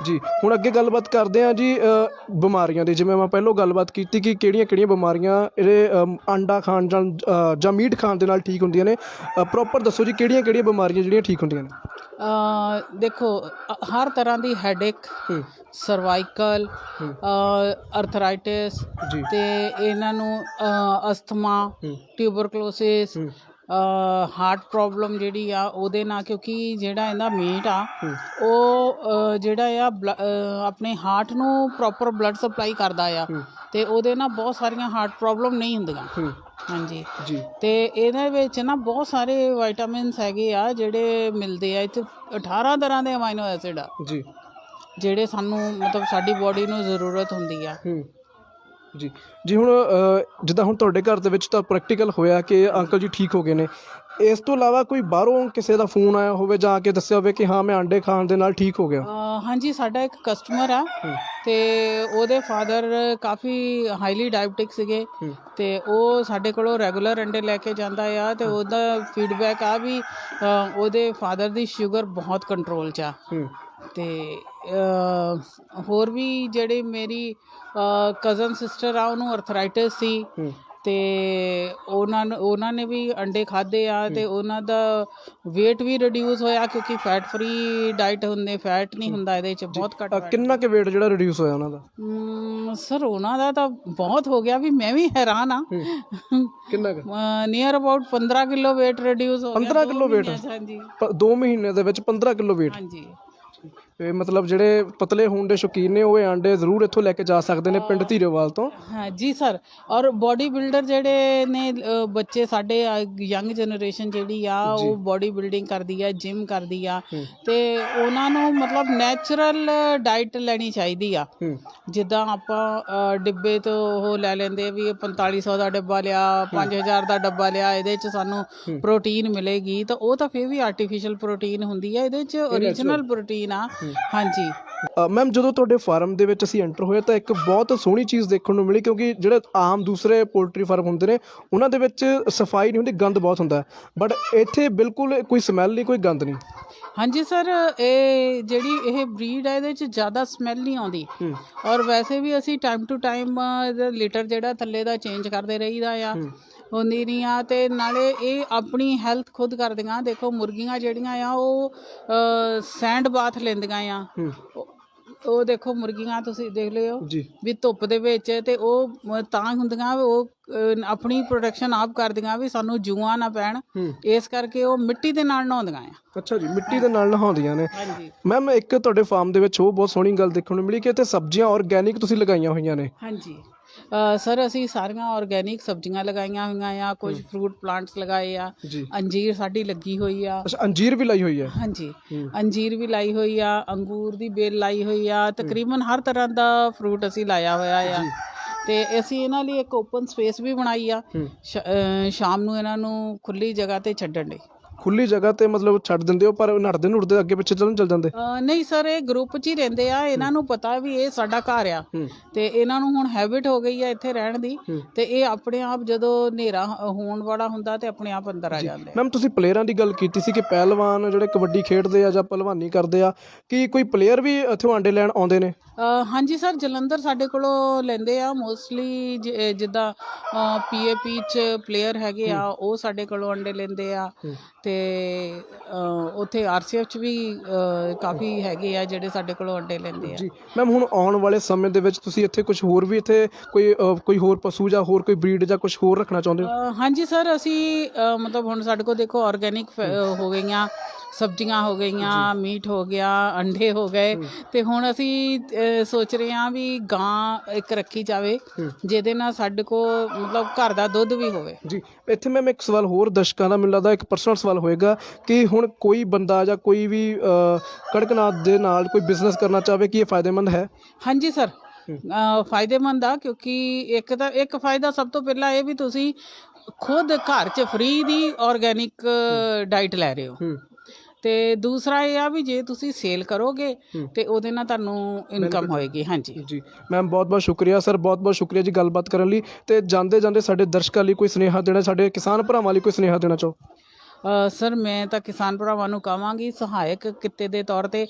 ਜੀ ਹੁਣ ਅੱਗੇ ਗੱਲਬਾਤ ਕਰਦੇ ਹਾਂ ਜੀ ਬਿਮਾਰੀਆਂ ਦੀ। ਜਿਵੇਂ ਮੈਂ ਪਹਿਲਾਂ ਗੱਲਬਾਤ ਕੀਤੀ ਕਿ ਕਿਹੜੀਆਂ ਬਿਮਾਰੀਆਂ ਇਹਦੇ ਅੰਡਾ ਖਾਣ ਜਾਂ ਮੀਟ ਖਾਣ ਦੇ ਨਾਲ ਠੀਕ ਹੁੰਦੀਆਂ ਨੇ, ਪ੍ਰੋਪਰ ਦੱਸੋ ਜੀ ਕਿਹੜੀਆਂ ਬਿਮਾਰੀਆਂ ਜਿਹੜੀਆਂ ਠੀਕ ਹੁੰਦੀਆਂ ਨੇ? ਦੇਖੋ ਹਰ ਤਰ੍ਹਾਂ ਦੀ ਹੈਡੇਕ, ਸਰਵਾਈਕਲ, ਅਰਥਰਾਈਟਿਸ ਤੇ ਇਹਨਾਂ ਨੂੰ ਅਸਥਮਾ, ਟਿਊਬਰਕਲੋਸਿਸ, ਹਾਰਟ ਪ੍ਰੋਬਲਮ ਜਿਹੜੀ ਆ ਉਹਦੇ ਨਾਲ, ਕਿਉਂਕਿ ਜਿਹੜਾ ਇਹਦਾ ਮੀਟ ਆ ਉਹ ਜਿਹੜਾ ਆ ਆਪਣੇ ਹਾਰਟ ਨੂੰ ਪ੍ਰੋਪਰ ਬਲੱਡ ਸਪਲਾਈ ਕਰਦਾ ਆ ਤੇ ਉਹਦੇ ਨਾਲ ਬਹੁਤ ਸਾਰੀਆਂ ਹਾਰਟ ਪ੍ਰੋਬਲਮ ਨਹੀਂ ਹੁੰਦੀਆਂ। ਹਾਂਜੀ ਜੀ ਤੇ ਇਹਦੇ ਵਿੱਚ ਨਾ ਬਹੁਤ ਸਾਰੇ ਵਿਟਾਮਿਨਸ ਹੈਗੇ ਆ ਜਿਹੜੇ ਮਿਲਦੇ ਆ ਇੱਥੇ। 18 ਤਰ੍ਹਾਂ ਦੇ ਅਮਾਈਨੋ ਐਸਿਡ ਆ ਜੀ ਜਿਹੜੇ ਸਾਨੂੰ ਮਤਲਬ ਸਾਡੀ ਬੋਡੀ ਨੂੰ ਜ਼ਰੂਰਤ ਹੁੰਦੀ ਆ। ਜੀ ਹੁਣ ਜਿੱਦਾਂ ਹੁਣ ਤੁਹਾਡੇ ਘਰ ਦੇ ਵਿੱਚ ਤਾਂ ਪ੍ਰੈਕਟੀਕਲ ਹੋਇਆ ਕਿ ਅੰਕਲ ਜੀ ਠੀਕ ਹੋ ਗਏ ਨੇ, ਇਸ ਤੋਂ ਇਲਾਵਾ ਕੋਈ ਬਾਹਰੋਂ ਕਿਸੇ ਦਾ ਫੋਨ ਆਇਆ ਹੋਵੇ ਜਾਂ ਆ ਕੇ ਦੱਸਿਆ ਹੋਵੇ ਕਿ ਹਾਂ ਮੈਂ ਅੰਡੇ ਖਾਣ ਦੇ ਨਾਲ ਠੀਕ ਹੋ ਗਿਆ? ਹਾਂਜੀ, ਸਾਡਾ ਇੱਕ ਕਸਟਮਰ ਆ ਤੇ ਉਹਦੇ ਫਾਦਰ ਕਾਫੀ ਹਾਈਲੀ ਡਾਇਬਟਿਕ ਸੀਗੇ ਤੇ ਉਹ ਸਾਡੇ ਕੋਲੋਂ ਰੈਗੂਲਰ ਅੰਡੇ ਲੈ ਕੇ ਜਾਂਦਾ ਆ ਤੇ ਉਹਦਾ ਫੀਡਬੈਕ ਆ ਵੀ ਉਹਦੇ ਫਾਦਰ ਦੀ ਸ਼ੂਗਰ ਬਹੁਤ ਕੰਟਰੋਲ 'ਚ ਆ। ਤੇ ਹੋਰ ਵੀ ਜਿਹੜੇ ਮੇਰੀ ਕਜ਼ਨ ਸਿਸਟਰ ਆ ਉਹਨੂੰ ਅਰਥਰਾਈਟਿਸ ਸੀ ਤੇ ਉਹਨਾਂ ਨੇ ਵੀ ਅੰਡੇ ਖਾਧੇ ਆ ਤੇ ਉਹਨਾਂ ਦਾ weight ਵੀ ਰਿਡਿਊਸ ਹੋਇਆ ਕਿਉਂਕਿ ਫੈਟ ਫਰੀ ਡਾਈਟ ਹੁੰਦੇ, ਫੈਟ ਨਹੀਂ ਹੁੰਦਾ ਇਹਦੇ 'ਚ, ਬਹੁਤ ਘੱਟ। ਕਿੰਨਾ ਕੁ weight ਜਿਹੜਾ ਰਿਡਿਊਸ ਹੋਇਆ ਉਹਨਾਂ ਦਾ? ਸਰ ਉਹਨਾਂ ਦਾ ਤਾਂ ਬਹੁਤ ਹੋ ਗਿਆ ਵੀ ਮੈਂ ਵੀ ਹੈਰਾਨ ਆ। ਕਿੰਨਾ ਕੁ? Near about 15 kilo weight reduce ਹੋ ਗਿਆ। 15 ਕਿਲੋ weight? ਹਾਂਜੀ 2 ਮਹੀਨੇ ਦੇ ਵਿੱਚ 15 ਕਿਲੋ weight? ਹਾਂਜੀ। ਤੇ ਮਤਲਬ ਜਿਹੜੇ ਪਤਲੇ ਹੋਣ ਦੇ ਸ਼ੌਕੀਨ ਨੇ ਉਹ ਇਹ ਆਂਡੇ ਜ਼ਰੂਰ ਇੱਥੋਂ ਲੈ ਕੇ ਜਾ ਸਕਦੇ ਨੇ ਪਿੰਡ ਧੀਰੇਵਾਲ ਤੋਂ। ਹਾਂ ਜੀ ਸਰ। ਔਰ ਬੋਡੀ ਬਿਲਡਰ ਜਿਹੜੇ ਨੇ ਬੱਚੇ ਸਾਡੇ ਯੰਗ ਜਨਰੇਸ਼ਨ ਜਿਹੜੀ ਆ ਉਹ ਬੋਡੀ ਬਿਲਡਿੰਗ ਕਰਦੀ ਆ, ਜਿਮ ਕਰਦੀ ਆ, ਤੇ ਉਹਨਾਂ ਨੂੰ ਮਤਲਬ ਨੈਚੁਰਲ ਡਾਈਟ ਲੈਣੀ ਚਾਹੀਦੀ ਆ। ਜਿੱਦਾਂ ਆਪਾਂ ਡਿੱਬੇ ਤੋਂ ਉਹ ਲੈ ਲੈਂਦੇ ਵੀ 4500 ਦਾ ਡੱਬਾ ਲਿਆ, 5000 ਦਾ ਡੱਬਾ ਲਿਆ, ਇਹਦੇ 'ਚ ਸਾਨੂੰ ਪ੍ਰੋਟੀਨ ਮਿਲੇਗੀ, ਤਾਂ ਉਹ ਤਾਂ ਫਿਰ ਵੀ ਆਰਟੀਫਿਸ਼ਲ ਪ੍ਰੋਟੀਨ ਹੁੰਦੀ ਆ, ਇਹਦੇ 'ਚ ਓਰੀਜਨਲ ਪ੍ਰੋਟੀਨ ਆ। ਹਾਂਜੀ ਮੈਮ, ਜਦੋਂ ਤੁਹਾਡੇ ਫਾਰਮ ਦੇ ਵਿੱਚ ਅਸੀਂ ਐਂਟਰ ਹੋਏ ਤਾਂ ਇੱਕ ਬਹੁਤ ਸੋਹਣੀ ਚੀਜ਼ ਦੇਖਣ ਨੂੰ ਮਿਲੀ, ਕਿਉਂਕਿ ਜਿਹੜੇ ਆਮ ਦੂਸਰੇ ਪੋਲਟਰੀ ਫਾਰਮ ਹੁੰਦੇ ਨੇ ਉਹਨਾਂ ਦੇ ਵਿੱਚ ਸਫਾਈ ਨਹੀਂ ਹੁੰਦੀ, ਗੰਦ ਬਹੁਤ ਹੁੰਦਾ, ਬਟ ਇੱਥੇ ਬਿਲਕੁਲ ਕੋਈ ਸਮੈਲ ਨਹੀਂ, ਕੋਈ ਗੰਦ ਨਹੀਂ। ਹਾਂਜੀ ਸਰ, ਇਹ ਜਿਹੜੀ ਇਹ ਬਰੀਡ ਹੈ ਇਹਦੇ 'ਚ ਜ਼ਿਆਦਾ ਸਮੈਲ ਨਹੀਂ ਆਉਂਦੀ। ਔਰ ਵੈਸੇ ਵੀ ਅਸੀਂ ਟਾਈਮ ਟੂ ਟਾਈਮ ਲੀਟਰ ਜਿਹੜਾ ਥੱਲੇ ਦਾ ਚੇਂਜ ਕਰਦੇ ਰਹੀਦਾ ਆ, ਹੁੰਦੀ ਨਹੀਂ ਆ। ਅਤੇ ਨਾਲੇ ਇਹ ਆਪਣੀ ਹੈਲਥ ਖੁਦ ਕਰਦੀਆਂ। ਦੇਖੋ ਮੁਰਗੀਆਂ ਜਿਹੜੀਆਂ ਆ ਉਹ ਸੈਂਡ ਬਾਥ ਲੈਂਦੀਆਂ ਆ। ਉਹ ਦੇਖੋ ਮੁਰਗੀਆਂ ਤੁਸੀਂ ਦੇਖ ਲਿਓ ਵੀ ਧੁੱਪ ਦੇ ਵਿੱਚ, ਤੇ ਉਹ ਤਾਂ ਹੁੰਦੀਆਂ ਉਹ ਆਪਣੀ ਪ੍ਰੋਟੈਕਸ਼ਨ ਆਪ ਕਰਦੀਆਂ ਵੀ ਸਾਨੂੰ ਜੂਆਂ ਨਾ ਪੈਣ, ਇਸ ਕਰਕੇ ਉਹ ਮਿੱਟੀ ਦੇ ਨਾਲ ਨਹਾਉਂਦੀਆਂ ਆ। ਅੱਛਾ ਜੀ, ਮਿੱਟੀ ਦੇ ਨਾਲ ਨਹਾਉਂਦੀਆਂ ਨੇ। ਮੈਮ, ਇੱਕ ਤੁਹਾਡੇ ਫਾਰਮ ਦੇ ਵਿੱਚ ਉਹ ਬਹੁਤ ਸੋਹਣੀ ਗੱਲ ਦੇਖਣ ਨੂੰ ਮਿਲੀ ਕਿ ਇੱਥੇ ਸਬਜ਼ੀਆਂ ਆਰਗੈਨਿਕ ਤੁਸੀਂ ਲਗਾਈਆਂ ਹੋਈਆਂ ਨੇ। ਹਾਂਜੀ ਸਰ, ਅਸੀਂ ਸਾਰੀਆਂ ਆਰਗੈਨਿਕ ਸਬਜ਼ੀਆਂ ਲਗਾਈਆਂ ਹੋਈਆਂ ਆ, ਕੁਝ ਫਰੂਟ ਪਲਾਂਟਸ ਲਗਾਏ ਆ। ਅੰਜੀਰ ਸਾਡੀ ਲੱਗੀ ਹੋਈ ਆ। ਅੱਛਾ, ਅੰਜੀਰ ਵੀ ਲਾਈ ਹੋਈ ਹੈ? ਹਾਂਜੀ, ਅੰਜੀਰ ਵੀ ਲਾਈ ਹੋਈ ਆ, ਅੰਗੂਰ ਦੀ ਬੇਲ ਲਾਈ ਹੋਈ ਆ, ਤਕਰੀਬਨ ਹਰ ਤਰ੍ਹਾਂ ਦਾ ਫਰੂਟ ਅਸੀਂ ਲਾਇਆ ਹੋਇਆ ਆ। ਤੇ ਅਸੀਂ ਇਹਨਾਂ ਲਈ ਇੱਕ ਓਪਨ ਸਪੇਸ ਵੀ ਬਣਾਈ ਆ, ਸ਼ਾਮ ਨੂੰ ਇਹਨਾਂ ਨੂੰ ਖੁੱਲੀ ਜਗ੍ਹਾ ਤੇ ਛੱਡਣ ਲਈ। ਖੁੱਲੀ ਜਗ੍ਹਾ ਤੇ ਮਤਲਬ ਛੱਡ ਦਿੰਦੇ ਹੋ, ਪਰ ਨੱਠਦੇ ਅੱਗੇ ਪਿੱਛੇ ਚੱਲ ਜਾਂਦੇ? ਨਹੀਂ ਸਰ, ਇਹ ਗਰੁੱਪ 'ਚ ਹੀ ਰਹਿੰਦੇ ਆ। ਇਹਨਾਂ ਨੂੰ ਪਤਾ ਵੀ ਇਹ ਸਾਡਾ ਘਰ ਆ, ਤੇ ਇਹਨਾਂ ਨੂੰ ਹੁਣ ਹੈਬਿਟ ਹੋ ਗਈ ਆ ਇੱਥੇ ਰਹਿਣ ਦੀ, ਤੇ ਇਹ ਆਪਣੇ ਆਪ ਜਦੋਂ ਹਨੇਰਾ ਹੋਣ ਵਾਲਾ ਹੁੰਦਾ ਤੇ ਆਪਣੇ ਆਪ ਅੰਦਰ ਆ ਜਾਂਦੇ। ਮੈਮ, ਤੁਸੀਂ ਪਲੇਅਰਾਂ ਦੀ ਗੱਲ ਕੀਤੀ ਸੀ ਕਿ ਪਹਿਲਵਾਨ ਜਿਹੜੇ ਕਬੱਡੀ ਖੇਡਦੇ ਆ ਜਾਂ ਪਹਿਲਵਾਨੀ ਕਰਦੇ ਆ, ਕੀ ਕੋਈ ਪਲੇਅਰ ਵੀ ਇੱਥੋਂ ਆਂਡੇ ਲੈਣ ਆਉਂਦੇ ਨੇ? ਹਾਂਜੀ ਸਰ, ਜਲੰਧਰ ਸਾਡੇ ਕੋਲੋਂ ਲੈਂਦੇ ਆ ਮੋਸਟਲੀ। ਜਿੱਦਾਂ PAP 'ਚ ਪਲੇਅਰ ਹੈਗੇ ਆ, ਉਹ ਸਾਡੇ ਕੋਲੋਂ ਅੰਡੇ ਲੈਂਦੇ ਆ, ਤੇ ਉੱਥੇ RCF 'ਚ ਵੀ ਕਾਫੀ ਹੈਗੇ ਆ ਜਿਹੜੇ ਸਾਡੇ ਕੋਲੋਂ ਅੰਡੇ ਲੈਂਦੇ ਆ। ਜੀ ਮੈਮ, ਹੁਣ ਆਉਣ ਵਾਲੇ ਸਮੇਂ ਦੇ ਵਿੱਚ ਤੁਸੀਂ ਇੱਥੇ ਕੁਝ ਹੋਰ ਵੀ ਇੱਥੇ ਕੋਈ ਹੋਰ ਪਸ਼ੂ ਜਾਂ ਹੋਰ ਕੋਈ ਬਰੀਡ ਜਾਂ ਕੁਝ ਹੋਰ ਰੱਖਣਾ ਚਾਹੁੰਦੇ ਹੋ? ਹਾਂਜੀ ਸਰ, ਅਸੀਂ ਮਤਲਬ ਹੁਣ ਸਾਡੇ ਕੋਲ ਦੇਖੋ ਆਰਗੈਨਿਕ ਹੋ ਗਈਆਂ, ਸਬਜ਼ੀਆਂ ਹੋ ਗਈਆਂ, ਮੀਟ ਹੋ ਗਿਆ, ਅੰਡੇ ਹੋ ਗਏ, ਤੇ ਹੁਣ ਅਸੀਂ ਸੋਚ ਰਹੇ ਹਾਂ ਵੀ ਗਾਂ ਇੱਕ ਰੱਖੀ ਜਾਵੇ ਜਿਹਦੇ ਨਾਲ ਸਾਡੇ ਕੋਲ ਮਤਲਬ ਘਰ ਦਾ ਦੁੱਧ ਵੀ ਹੋਵੇ। ਜੀ, ਇੱਥੇ ਮੈਮ ਇੱਕ ਸਵਾਲ ਹੋਰ ਦਰਸ਼ਕਾਂ ਦਾ ਮੈਨੂੰ ਲੱਗਦਾ ਇੱਕ ਪਰਸਨਲ ਸਵਾਲ ਹੋਏਗਾ ਕਿ ਹੁਣ ਕੋਈ ਬੰਦਾ ਜਾਂ ਕੋਈ ਵੀ ਕੜਕਨਾਥ ਦੇ ਨਾਲ ਕੋਈ ਬਿਜ਼ਨਸ ਕਰਨਾ ਚਾਹਵੇ, ਕਿ ਇਹ ਫਾਇਦੇਮੰਦ ਹੈ? ਹਾਂਜੀ ਸਰ, ਫਾਇਦੇਮੰਦ ਆ, ਕਿਉਂਕਿ ਇੱਕ ਫਾਇਦਾ ਸਭ ਤੋਂ ਪਹਿਲਾਂ ਇਹ ਵੀ ਤੁਸੀਂ ਖੁਦ ਘਰ 'ਚ ਫ੍ਰੀ ਦੀ ਆਰਗੈਨਿਕ ਡਾਈਟ ਲੈ ਰਹੇ ਹੋ, ਤੇ ਦੂਸਰਾ ਇਹ ਆ ਵੀ ਜੇ ਤੁਸੀਂ ਸੇਲ ਕਰੋਗੇ ਤੇ ਉਹਦੇ ਨਾਲ ਤੁਹਾਨੂੰ ਇਨਕਮ ਹੋਏਗੀ। ਹਾਂਜੀ ਜੀ ਮੈਮ, ਬਹੁਤ ਬਹੁਤ ਸ਼ੁਕਰੀਆ ਸਰ, ਬਹੁਤ ਬਹੁਤ ਸ਼ੁਕਰੀਆ ਜੀ ਗੱਲਬਾਤ ਕਰਨ ਲਈ। ਤੇ ਜਾਂਦੇ ਜਾਂਦੇ ਸਾਡੇ ਦਰਸ਼ਕਾਂ ਲਈ ਕੋਈ ਸੁਨੇਹਾ ਦੇਣਾ, ਸਾਡੇ ਕਿਸਾਨ ਭਰਾਵਾਂ ਲਈ ਕੋਈ ਸੁਨੇਹਾ ਦੇਣਾ ਚਾਹੋ? ਸਰ, ਮੈਂ ਤਾਂ ਕਿਸਾਨ ਭਰਾਵਾਂ ਨੂੰ ਕਹਾਂਗੀ ਸਹਾਇਕ ਕਿੱਤੇ ਦੇ ਤੌਰ 'ਤੇ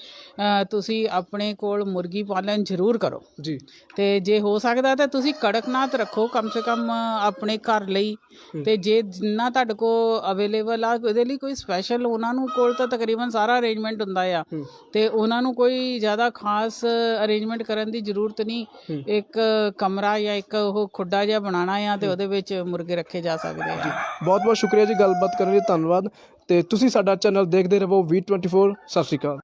ਤੁਸੀਂ ਆਪਣੇ ਕੋਲ ਮੁਰਗੀ ਪਾਲਣ ਜ਼ਰੂਰ ਕਰੋ ਜੀ, ਤੇ ਜੇ ਹੋ ਸਕਦਾ ਤਾਂ ਤੁਸੀਂ ਕੜਕਨਾਥ ਰੱਖੋ ਕਮ ਸੇ ਕਮ ਆਪਣੇ ਘਰ ਲਈ, ਤੇ ਜੇ ਜਿੰਨਾ ਤੁਹਾਡੇ ਕੋਲ ਅਵੇਲੇਬਲ ਆ ਉਹਦੇ ਲਈ ਕੋਈ ਸਪੈਸ਼ਲ, ਉਹਨਾਂ ਨੂੰ ਕੋਲ ਤਾਂ ਤਕਰੀਬਨ ਸਾਰਾ ਅਰੇਂਜਮੈਂਟ ਹੁੰਦਾ ਆ, ਤੇ ਉਹਨਾਂ ਨੂੰ ਕੋਈ ਜ਼ਿਆਦਾ ਖਾਸ ਅਰੇਂਜਮੈਂਟ ਕਰਨ ਦੀ ਜ਼ਰੂਰਤ ਨਹੀਂ। ਇੱਕ ਕਮਰਾ ਜਾਂ ਇੱਕ ਉਹ ਖੁੱਡਾ ਜਿਹਾ ਬਣਾਉਣਾ ਆ, ਤੇ ਉਹਦੇ ਵਿੱਚ ਮੁਰਗੇ ਰੱਖੇ ਜਾ ਸਕਦੇ ਆ। ਬਹੁਤ ਬਹੁਤ ਸ਼ੁਕਰੀਆ ਜੀ ਗੱਲਬਾਤ ਕਰਨ ਲਈ, ਧੰਨਵਾਦ। ਤੇ ਤੁਸੀਂ ਸਾਡਾ ਚੈਨਲ ਦੇਖਦੇ ਰਹੋ V24। ਸਤਿ ਸ਼੍ਰੀ ਅਕਾਲ।